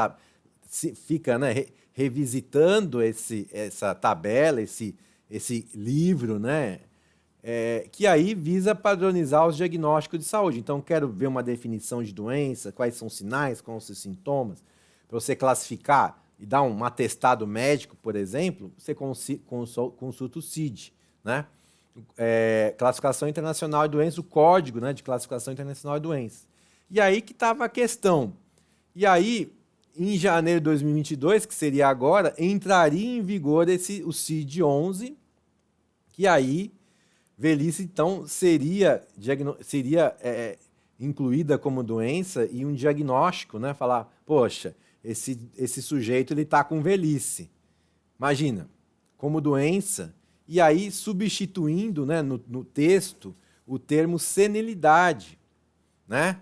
fica, né, revisitando essa tabela, esse livro, né? Que aí visa padronizar os diagnósticos de saúde. Então, quero ver uma definição de doença, quais são os sinais, quais são os sintomas, para você classificar e dar um atestado médico, por exemplo, você consulta o CID, né? Classificação Internacional de Doenças, o código, né, de Classificação Internacional de Doenças. E aí que estava a questão. E aí, em janeiro de 2022, que seria agora, entraria em vigor o CID-11, que aí velhice, então, seria incluída como doença e um diagnóstico, né? Falar, poxa, esse sujeito está com velhice. Imagina, como doença, e aí substituindo, né, no texto o termo senilidade, né?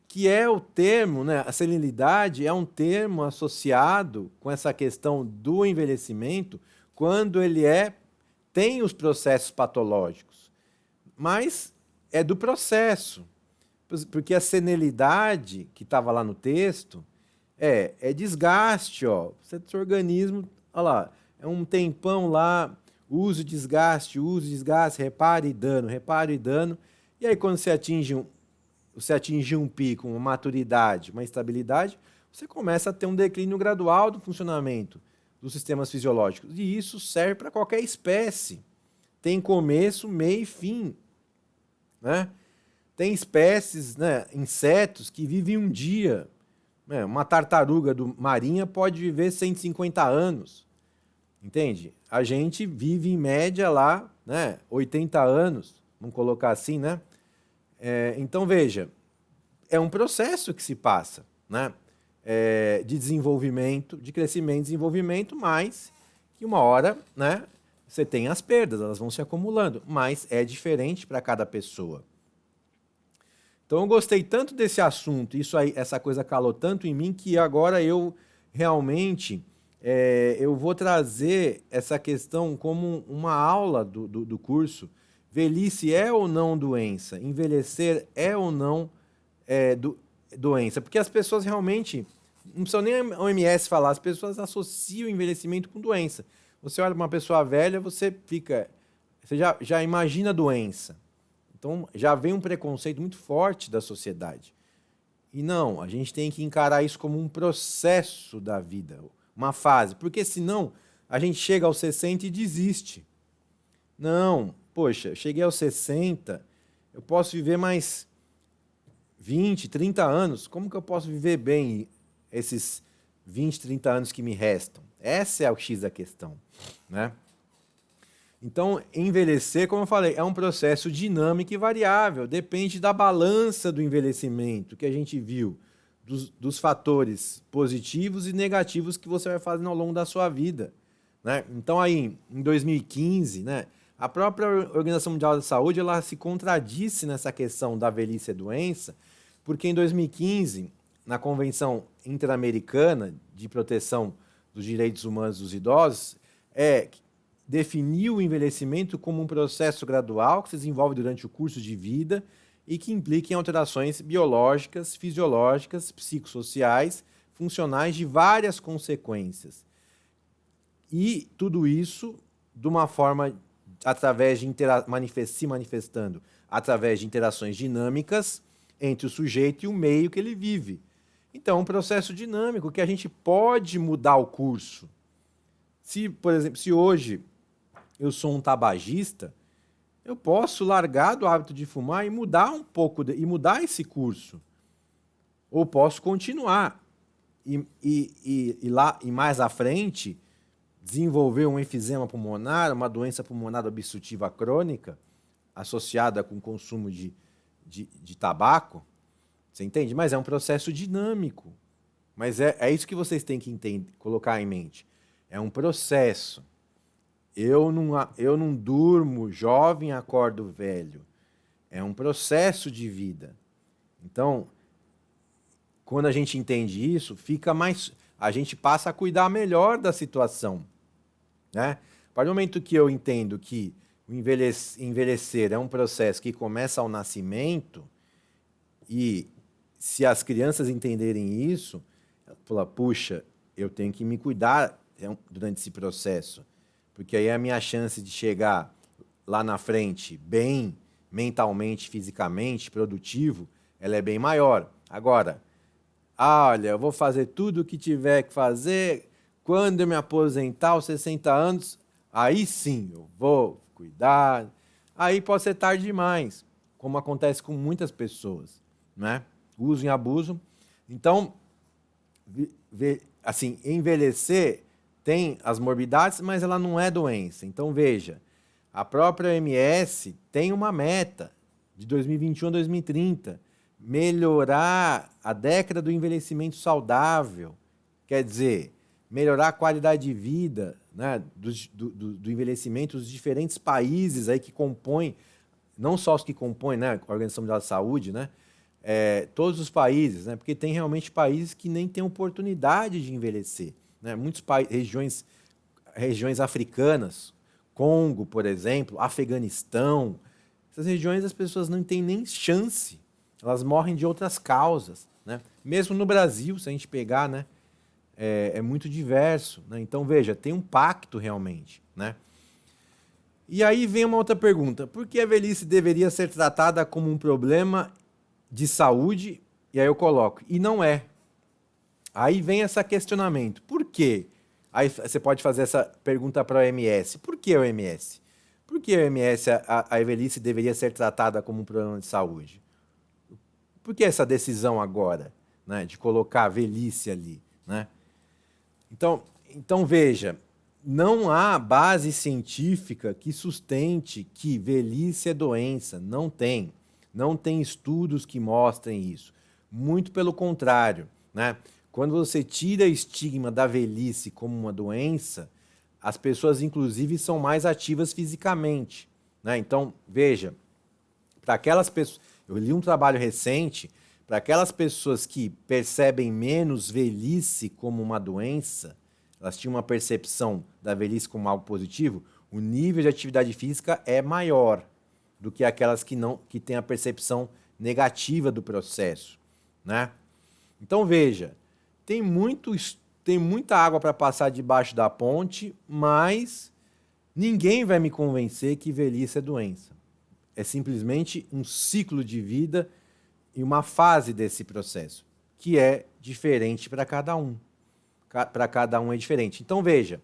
Que é o termo, né? A senilidade é um termo associado com essa questão do envelhecimento quando ele tem os processos patológicos, mas é do processo, porque a senilidade que estava lá no texto é desgaste, ó. Seu organismo, olha lá, é um tempão lá, uso, desgaste, reparo e dano, e aí quando você atinge um pico, uma maturidade, uma estabilidade, você começa a ter um declínio gradual do funcionamento dos sistemas fisiológicos. E isso serve para qualquer espécie. Tem começo, meio e fim, né? Tem espécies, né, insetos, que vivem um dia. Né? Uma tartaruga marinha pode viver 150 anos. Entende? A gente vive, em média, lá, né, 80 anos. Vamos colocar assim, né? Então, veja, é um processo que se passa, né? De desenvolvimento, de crescimento e desenvolvimento, mas que uma hora, né, você tem as perdas, elas vão se acumulando, mas é diferente para cada pessoa. Então eu gostei tanto desse assunto, isso aí, essa coisa calou tanto em mim, que agora eu realmente eu vou trazer essa questão como uma aula do curso. Velhice é ou não doença? Envelhecer é ou não doença? Porque as pessoas realmente, não precisa nem a OMS falar, as pessoas associam o envelhecimento com doença. Você olha para uma pessoa velha, você já imagina a doença. Então, já vem um preconceito muito forte da sociedade. E não, a gente tem que encarar isso como um processo da vida, uma fase. Porque senão, a gente chega aos 60 e desiste. Não, poxa, cheguei aos 60, eu posso viver mais 20, 30 anos. Como que eu posso viver bem esses 20, 30 anos que me restam? Essa é o X da questão, né? Então, envelhecer, como eu falei, é um processo dinâmico e variável, depende da balança do envelhecimento que a gente viu, dos fatores positivos e negativos que você vai fazendo ao longo da sua vida, né? Então, aí, em 2015, né, a própria Organização Mundial da Saúde ela se contradisse nessa questão da velhice e doença, porque em 2015, na Convenção Interamericana de Proteção dos Direitos Humanos dos Idosos, definiu o envelhecimento como um processo gradual que se desenvolve durante o curso de vida e que implica em alterações biológicas, fisiológicas, psicossociais, funcionais de várias consequências. E tudo isso de uma forma através de se manifestando através de interações dinâmicas entre o sujeito e o meio que ele vive. Então, é um processo dinâmico que a gente pode mudar o curso. Se, por exemplo, se hoje eu sou um tabagista, eu posso largar do hábito de fumar e mudar um pouco, e mudar esse curso. Ou posso continuar e mais à frente desenvolver um enfisema pulmonar, uma doença pulmonar obstrutiva crônica associada com o consumo de tabaco. Você entende? Mas é um processo dinâmico. Mas é isso que vocês têm que colocar em mente. É um processo. Eu não durmo jovem, acordo velho. É um processo de vida. Então, quando a gente entende isso, a gente passa a cuidar melhor da situação, né? A partir do momento que eu entendo que o envelhecer é um processo que começa ao nascimento, e se as crianças entenderem isso, fala, puxa, eu tenho que me cuidar durante esse processo, porque aí a minha chance de chegar lá na frente bem mentalmente, fisicamente, produtivo, ela é bem maior. Agora, olha, eu vou fazer tudo o que tiver que fazer, quando eu me aposentar aos 60 anos, aí sim eu vou cuidar. Aí pode ser tarde demais, como acontece com muitas pessoas, né? Uso e abuso. Então, assim, envelhecer tem as morbidades, mas ela não é doença. Então, veja, a própria OMS tem uma meta de 2021 a 2030, melhorar a década do envelhecimento saudável, quer dizer, melhorar a qualidade de vida, né, do envelhecimento dos diferentes países aí que compõem, não só os que compõem, né, a Organização Mundial da Saúde, né, todos os países, né, porque tem realmente países que nem têm oportunidade de envelhecer, né, muitas regiões africanas, Congo, por exemplo, Afeganistão, essas regiões as pessoas não têm nem chance, elas morrem de outras causas, né? Mesmo no Brasil, se a gente pegar, né, é muito diverso, né? Então, veja, tem um pacto realmente, né? E aí vem uma outra pergunta, por que a velhice deveria ser tratada como um problema de saúde? E aí eu coloco, e não é. Aí vem esse questionamento, por quê? Aí você pode fazer essa pergunta para a OMS, por que a OMS? Por que a OMS, a velhice deveria ser tratada como um problema de saúde? Por que essa decisão agora, né, de colocar a velhice ali, né? Então veja, não há base científica que sustente que velhice é doença, não tem. Não tem estudos que mostrem isso. Muito pelo contrário, né? Quando você tira o estigma da velhice como uma doença, as pessoas, inclusive, são mais ativas fisicamente, né? Então, veja, para aquelas pessoas... Eu li um trabalho recente para aquelas pessoas que percebem menos velhice como uma doença, elas tinham uma percepção da velhice como algo positivo, o nível de atividade física é maior do que aquelas que têm a percepção negativa do processo, né? Então veja, tem muita água para passar debaixo da ponte, mas ninguém vai me convencer que velhice é doença. É simplesmente um ciclo de vida e uma fase desse processo, que é diferente para cada um. Para cada um é diferente. Então veja,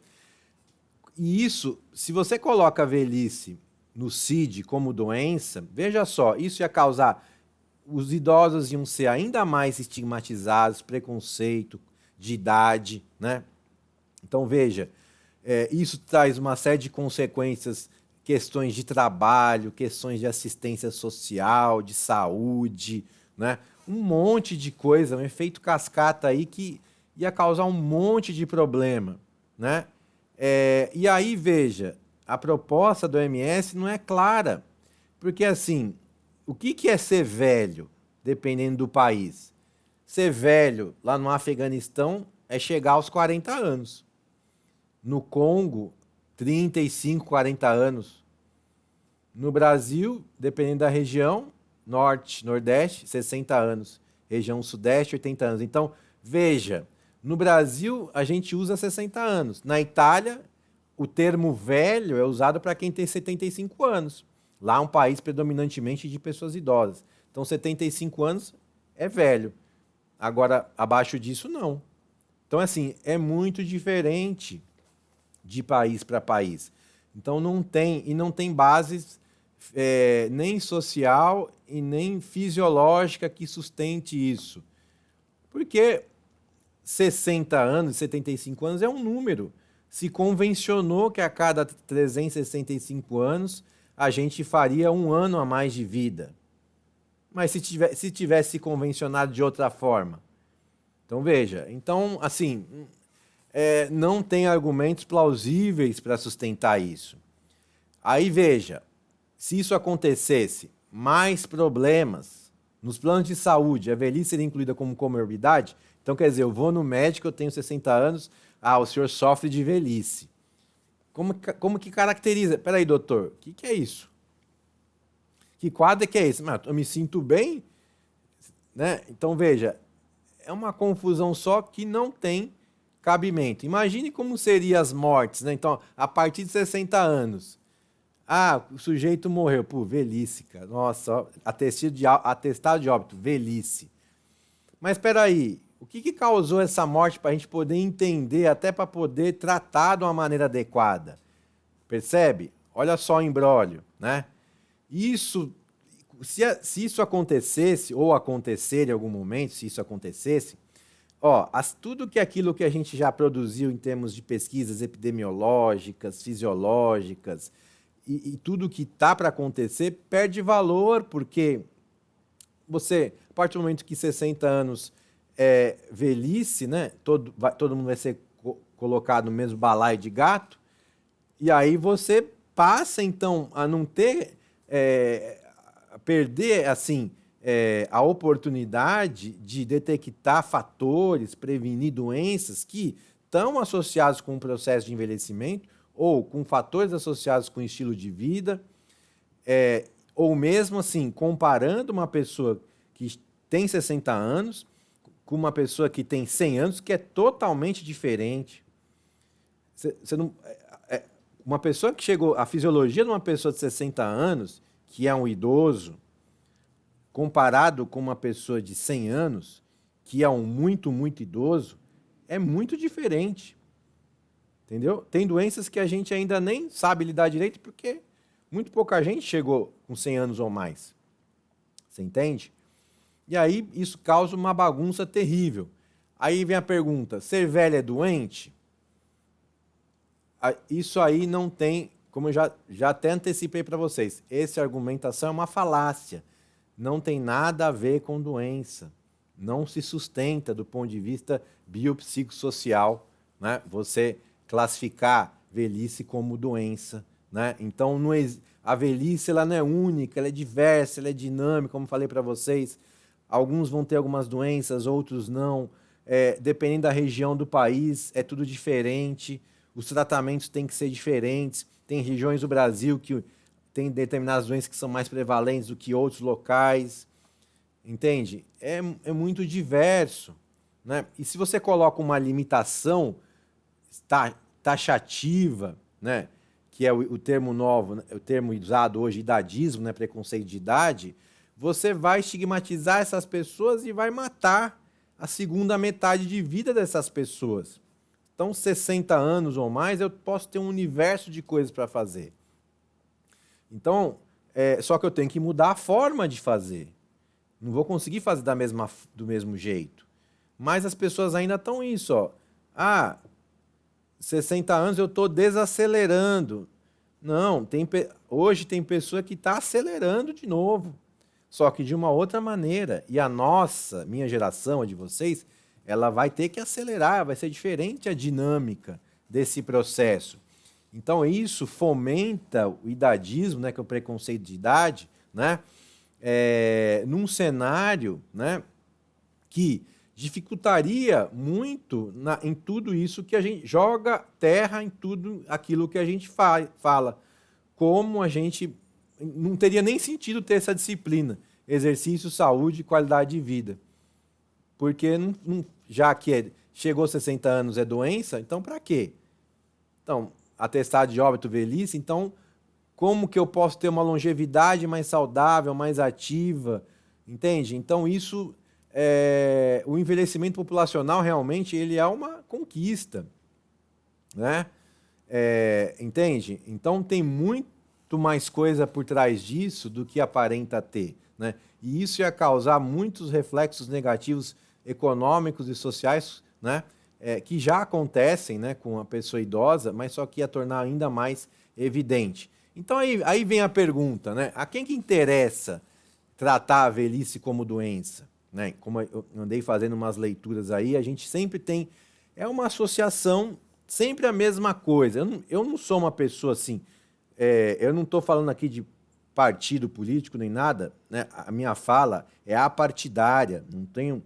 e isso, se você coloca a velhice no CID como doença, veja só, isso ia causar, os idosos iam ser ainda mais estigmatizados, preconceito de idade, né? Então veja, isso traz uma série de consequências, questões de trabalho, questões de assistência social, de saúde, né? Um monte de coisa, um efeito cascata aí que ia causar um monte de problema, né? E aí, veja, a proposta do OMS não é clara, porque assim, o que é ser velho, dependendo do país? Ser velho lá no Afeganistão é chegar aos 40 anos. No Congo, 35, 40 anos. No Brasil, dependendo da região, norte, nordeste, 60 anos. Região sudeste, 80 anos. Então, veja, no Brasil a gente usa 60 anos. Na Itália, o termo velho é usado para quem tem 75 anos. Lá é um país predominantemente de pessoas idosas. Então, 75 anos é velho. Agora, abaixo disso, não. Então, assim, é muito diferente de país para país. Então, não tem bases nem social e nem fisiológica que sustente isso. Porque 60 anos, 75 anos é um número. Se convencionou que a cada 365 anos a gente faria um ano a mais de vida. Mas se tivesse convencionado de outra forma? Então, veja. Então, assim, não tem argumentos plausíveis para sustentar isso. Aí, veja, se isso acontecesse, mais problemas nos planos de saúde, a velhice seria incluída como comorbidade. Então, quer dizer, eu vou no médico, eu tenho 60 anos, o senhor sofre de velhice. Como que caracteriza? Peraí, doutor, o que é isso? Que quadro que é esse? Mas eu me sinto bem, né? Então, veja, é uma confusão só que não tem cabimento. Imagine como seriam as mortes, né? Então, a partir de 60 anos. O sujeito morreu por velhice, cara. Nossa, ó, atestado de óbito, velhice. Mas espera aí, o que causou essa morte para a gente poder entender, até para poder tratar de uma maneira adequada? Percebe? Olha só o imbróglio, né? Isso, se isso acontecesse, ou acontecer em algum momento, se isso acontecesse, tudo aquilo que a gente já produziu em termos de pesquisas epidemiológicas, fisiológicas, e tudo que está para acontecer perde valor, porque você, a partir do momento que 60 anos é velhice, né, todo mundo vai ser colocado no mesmo balaio de gato, e aí você passa, então, a não ter, a perder, assim, a oportunidade de detectar fatores, prevenir doenças que estão associados com o processo de envelhecimento ou com fatores associados com o estilo de vida, ou mesmo assim, comparando uma pessoa que tem 60 anos com uma pessoa que tem 100 anos, que é totalmente diferente. Você não, uma pessoa que chegou, a fisiologia de uma pessoa de 60 anos, que é um idoso, comparado com uma pessoa de 100 anos, que é um muito, muito idoso, é muito diferente. Entendeu? Tem doenças que a gente ainda nem sabe lidar direito porque muito pouca gente chegou com 100 anos ou mais. Você entende? E aí isso causa uma bagunça terrível. Aí vem a pergunta, ser velho é doente? Isso aí não tem, como eu já até antecipei para vocês, essa argumentação é uma falácia. Não tem nada a ver com doença. Não se sustenta do ponto de vista biopsicossocial, né? Você classificar velhice como doença, né? Então, A velhice ela não é única, ela é diversa, ela é dinâmica, como falei para vocês. Alguns vão ter algumas doenças, outros não. Dependendo da região do país, é tudo diferente. Os tratamentos têm que ser diferentes. Tem regiões do Brasil que tem determinadas doenças que são mais prevalentes do que outros locais. Entende? É muito diverso, né? E se você coloca uma limitação taxativa, né? Que é o termo novo, o termo usado hoje, idadismo, né? Preconceito de idade, você vai estigmatizar essas pessoas e vai matar a segunda metade de vida dessas pessoas. Então, 60 anos ou mais, eu posso ter um universo de coisas para fazer. Então, só que eu tenho que mudar a forma de fazer. Não vou conseguir fazer do mesmo jeito. Mas as pessoas ainda estão isso, ó. 60 anos eu estou desacelerando. Não, hoje tem pessoa que está acelerando de novo. Só que de uma outra maneira. E minha geração, a de vocês, ela vai ter que acelerar, vai ser diferente a dinâmica desse processo. Então isso fomenta o idadismo, né, que é o preconceito de idade, né, num cenário, né, que dificultaria muito em tudo isso que a gente joga terra em tudo aquilo que a gente fala. Como a gente não teria nem sentido ter essa disciplina, exercício, saúde e qualidade de vida. Porque já que chegou 60 anos é doença, então para quê? Então, atestado de óbito, velhice, então como que eu posso ter uma longevidade mais saudável, mais ativa, entende? Então isso, o envelhecimento populacional realmente ele é uma conquista, né? Entende? Então tem muito mais coisa por trás disso do que aparenta ter, né? E isso ia causar muitos reflexos negativos econômicos e sociais, né? Que já acontecem, né, com a pessoa idosa, mas só que ia tornar ainda mais evidente. Então aí vem a pergunta, né? A quem que interessa tratar a velhice como doença? Né? Como eu andei fazendo umas leituras aí, a gente sempre tem... É uma associação, sempre a mesma coisa. Eu não sou uma pessoa assim... eu não estou falando aqui de partido político nem nada, né? A minha fala é apartidária, não tenho...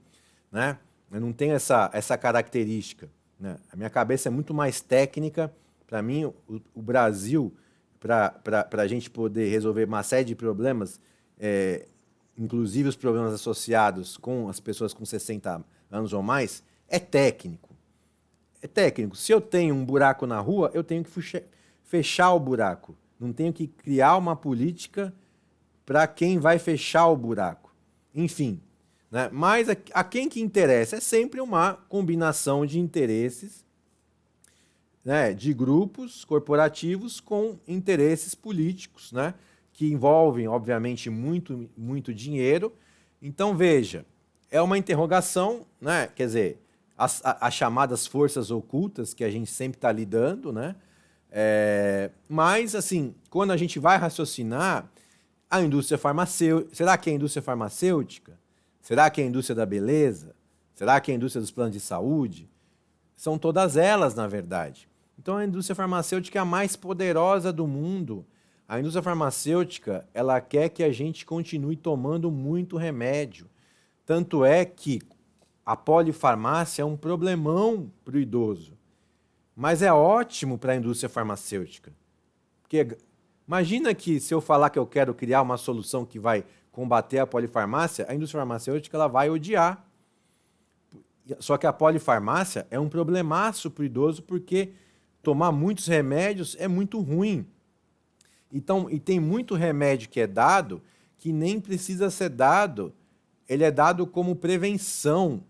Né? Eu não tenho essa característica, né? A minha cabeça é muito mais técnica. Para mim, o Brasil, para a gente poder resolver uma série de problemas, inclusive os problemas associados com as pessoas com 60 anos ou mais, é técnico. É técnico. Se eu tenho um buraco na rua, eu tenho que fechar o buraco. Não tenho que criar uma política para quem vai fechar o buraco. Enfim... Né? Mas a quem que interessa? É sempre uma combinação de interesses, né? De grupos corporativos com interesses políticos, né? Que envolvem, obviamente, muito, muito dinheiro. Então, veja, é uma interrogação, né? Quer dizer, as chamadas forças ocultas que a gente sempre está lidando, né? Mas, assim, quando a gente vai raciocinar, a indústria farmacêutica... Será que é a indústria farmacêutica? Será que é a indústria da beleza? Será que é a indústria dos planos de saúde? São todas elas, na verdade. Então, a indústria farmacêutica é a mais poderosa do mundo. A indústria farmacêutica, ela quer que a gente continue tomando muito remédio. Tanto é que a polifarmácia é um problemão para o idoso. Mas é ótimo para a indústria farmacêutica. Porque imagina que se eu falar que eu quero criar uma solução que vai combater a polifarmácia, a indústria farmacêutica ela vai odiar. Só que a polifarmácia é um problemaço para o idoso porque tomar muitos remédios é muito ruim. Então, e tem muito remédio que é dado que nem precisa ser dado. Ele é dado como prevenção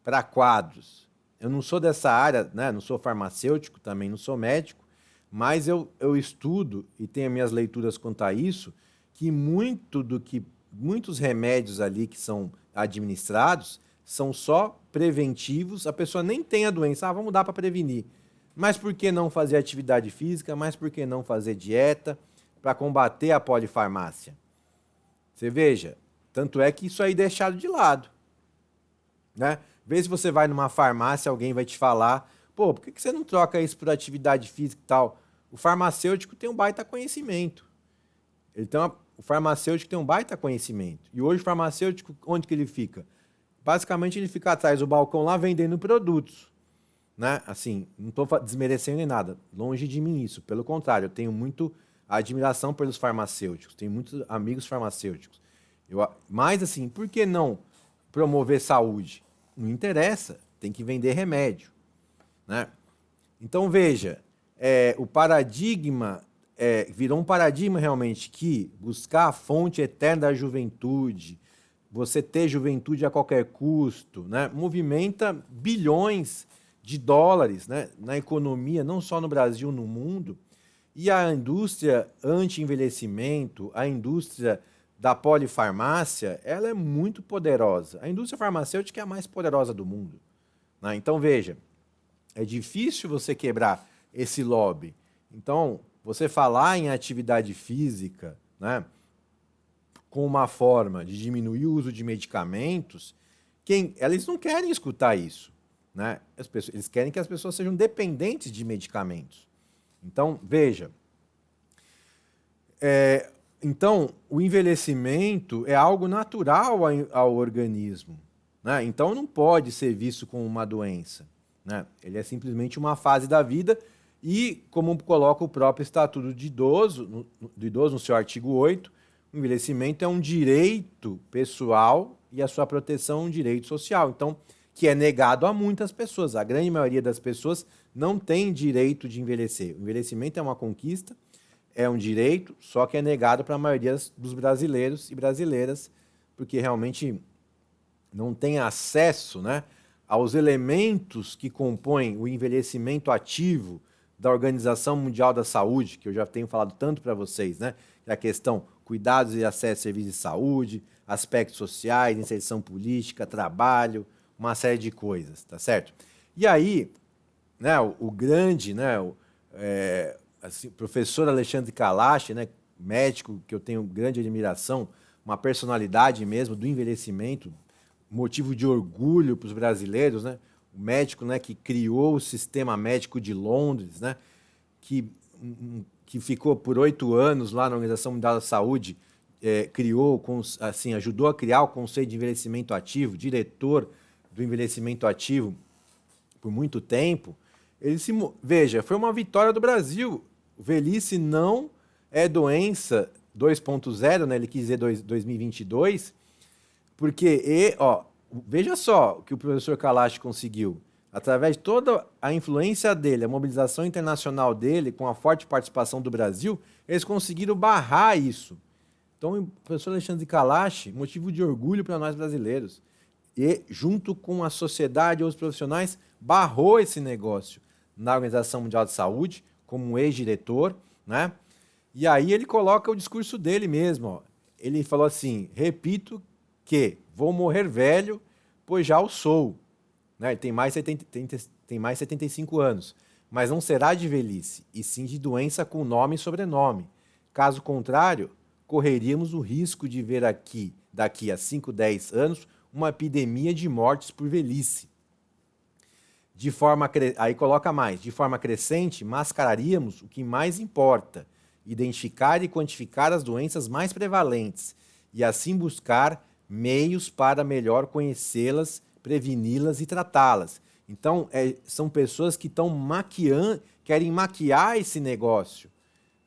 para quadros. Eu não sou dessa área, né? Não sou farmacêutico, também não sou médico, mas eu estudo e tenho minhas leituras quanto a isso, que muitos remédios ali que são administrados são só preventivos, a pessoa nem tem a doença, vamos dar para prevenir. Mas por que não fazer atividade física? Mas por que não fazer dieta para combater a polifarmácia? Você veja, tanto é que isso aí é deixado de lado. Né? Vê se você vai numa farmácia, alguém vai te falar, pô, por que você não troca isso por atividade física e tal? O farmacêutico tem um baita conhecimento. O farmacêutico tem um baita conhecimento. E hoje o farmacêutico, onde que ele fica? Basicamente ele fica atrás do balcão lá vendendo produtos. Né? Assim, não estou desmerecendo nem nada. Longe de mim isso. Pelo contrário, eu tenho muito admiração pelos farmacêuticos. Tenho muitos amigos farmacêuticos. Mas assim, por que não promover saúde? Não interessa. Tem que vender remédio. Né? Então, veja, o paradigma virou um paradigma realmente que buscar a fonte eterna da juventude, você ter juventude a qualquer custo, né, movimenta bilhões de dólares, né, na economia, não só no Brasil, no mundo. E a indústria anti-envelhecimento, a indústria da polifarmácia, ela é muito poderosa. A indústria farmacêutica é a mais poderosa do mundo. Né? Então, veja, é difícil você quebrar esse lobby. Então, você falar em atividade física, né, com uma forma de diminuir o uso de medicamentos, eles não querem escutar isso. Né? Eles querem que as pessoas sejam dependentes de medicamentos. Então, veja. Então, o envelhecimento é algo natural ao organismo. Né? Então, não pode ser visto como uma doença. Né? Ele é simplesmente uma fase da vida e, como coloca o próprio Estatuto do Idoso, no seu artigo 8, o envelhecimento é um direito pessoal e a sua proteção é um direito social. Então, que é negado a muitas pessoas. A grande maioria das pessoas não tem direito de envelhecer. O envelhecimento é uma conquista, é um direito, só que é negado para a maioria dos brasileiros e brasileiras, porque realmente não tem acesso, né, aos elementos que compõem o envelhecimento ativo da Organização Mundial da Saúde, que eu já tenho falado tanto para vocês, né, que é a questão cuidados e acesso a serviços de saúde, aspectos sociais, inserção política, trabalho, uma série de coisas, tá certo? E aí, né, o grande, né, assim, professor Alexandre Kalash, né, médico que eu tenho grande admiração, uma personalidade mesmo do envelhecimento, motivo de orgulho para os brasileiros, né, o médico, né, que criou o sistema médico de Londres, né, que ficou por 8 anos lá na Organização Mundial da Saúde, ajudou a criar o conceito de envelhecimento ativo, diretor do envelhecimento ativo por muito tempo. Veja, foi uma vitória do Brasil. Velhice não é doença 2.0, né? Ele quis dizer 2022, porque, veja só o que o professor Kalash conseguiu. Através de toda a influência dele, a mobilização internacional dele, com a forte participação do Brasil, eles conseguiram barrar isso. Então, o professor Alexandre Kalash, motivo de orgulho para nós brasileiros. E, junto com a sociedade e os profissionais, barrou esse negócio na Organização Mundial de Saúde, como um ex-diretor, né? E aí ele coloca o discurso dele mesmo. Ó. Ele falou assim, repito que vou morrer velho, pois já o sou. Né? Ele tem mais 75 anos, mas não será de velhice, e sim de doença com nome e sobrenome. Caso contrário, correríamos o risco de ver daqui a 5, 10 anos, uma epidemia de mortes por velhice. Aí coloca mais, de forma crescente, mascararíamos o que mais importa, identificar e quantificar as doenças mais prevalentes e assim buscar meios para melhor conhecê-las, preveni-las e tratá-las. Então, são pessoas que estão querem maquiar esse negócio,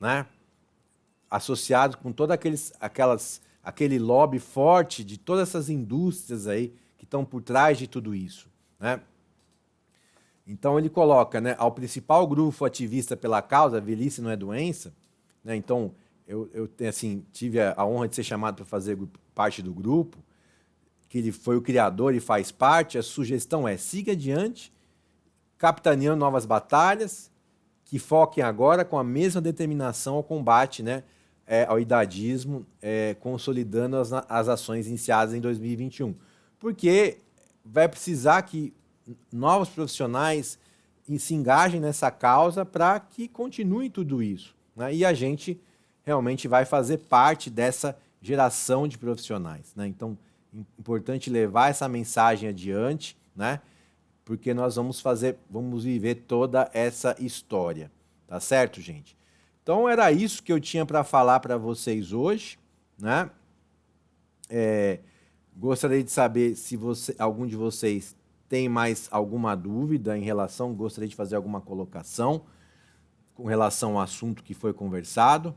né? Associado com todo aquele lobby forte de todas essas indústrias aí que estão por trás de tudo isso, né? Então ele coloca, né, ao principal grupo ativista pela causa, velhice não é doença, né? Então eu assim, tive a honra de ser chamado para fazer parte do grupo, que ele foi o criador e faz parte. A sugestão é: siga adiante, capitaneando novas batalhas, que foquem agora com a mesma determinação ao combate, né, ao idadismo, consolidando as ações iniciadas em 2021. Porque vai precisar que novos profissionais se engajem nessa causa para que continue tudo isso. Né? E a gente realmente vai fazer parte dessa geração de profissionais. Né? Então, é importante levar essa mensagem adiante, né? Porque nós vamos viver toda essa história. Tá certo, gente? Então, era isso que eu tinha para falar para vocês hoje, né? Gostaria de saber se algum de vocês tem mais alguma dúvida em relação, gostaria de fazer alguma colocação com relação ao assunto que foi conversado.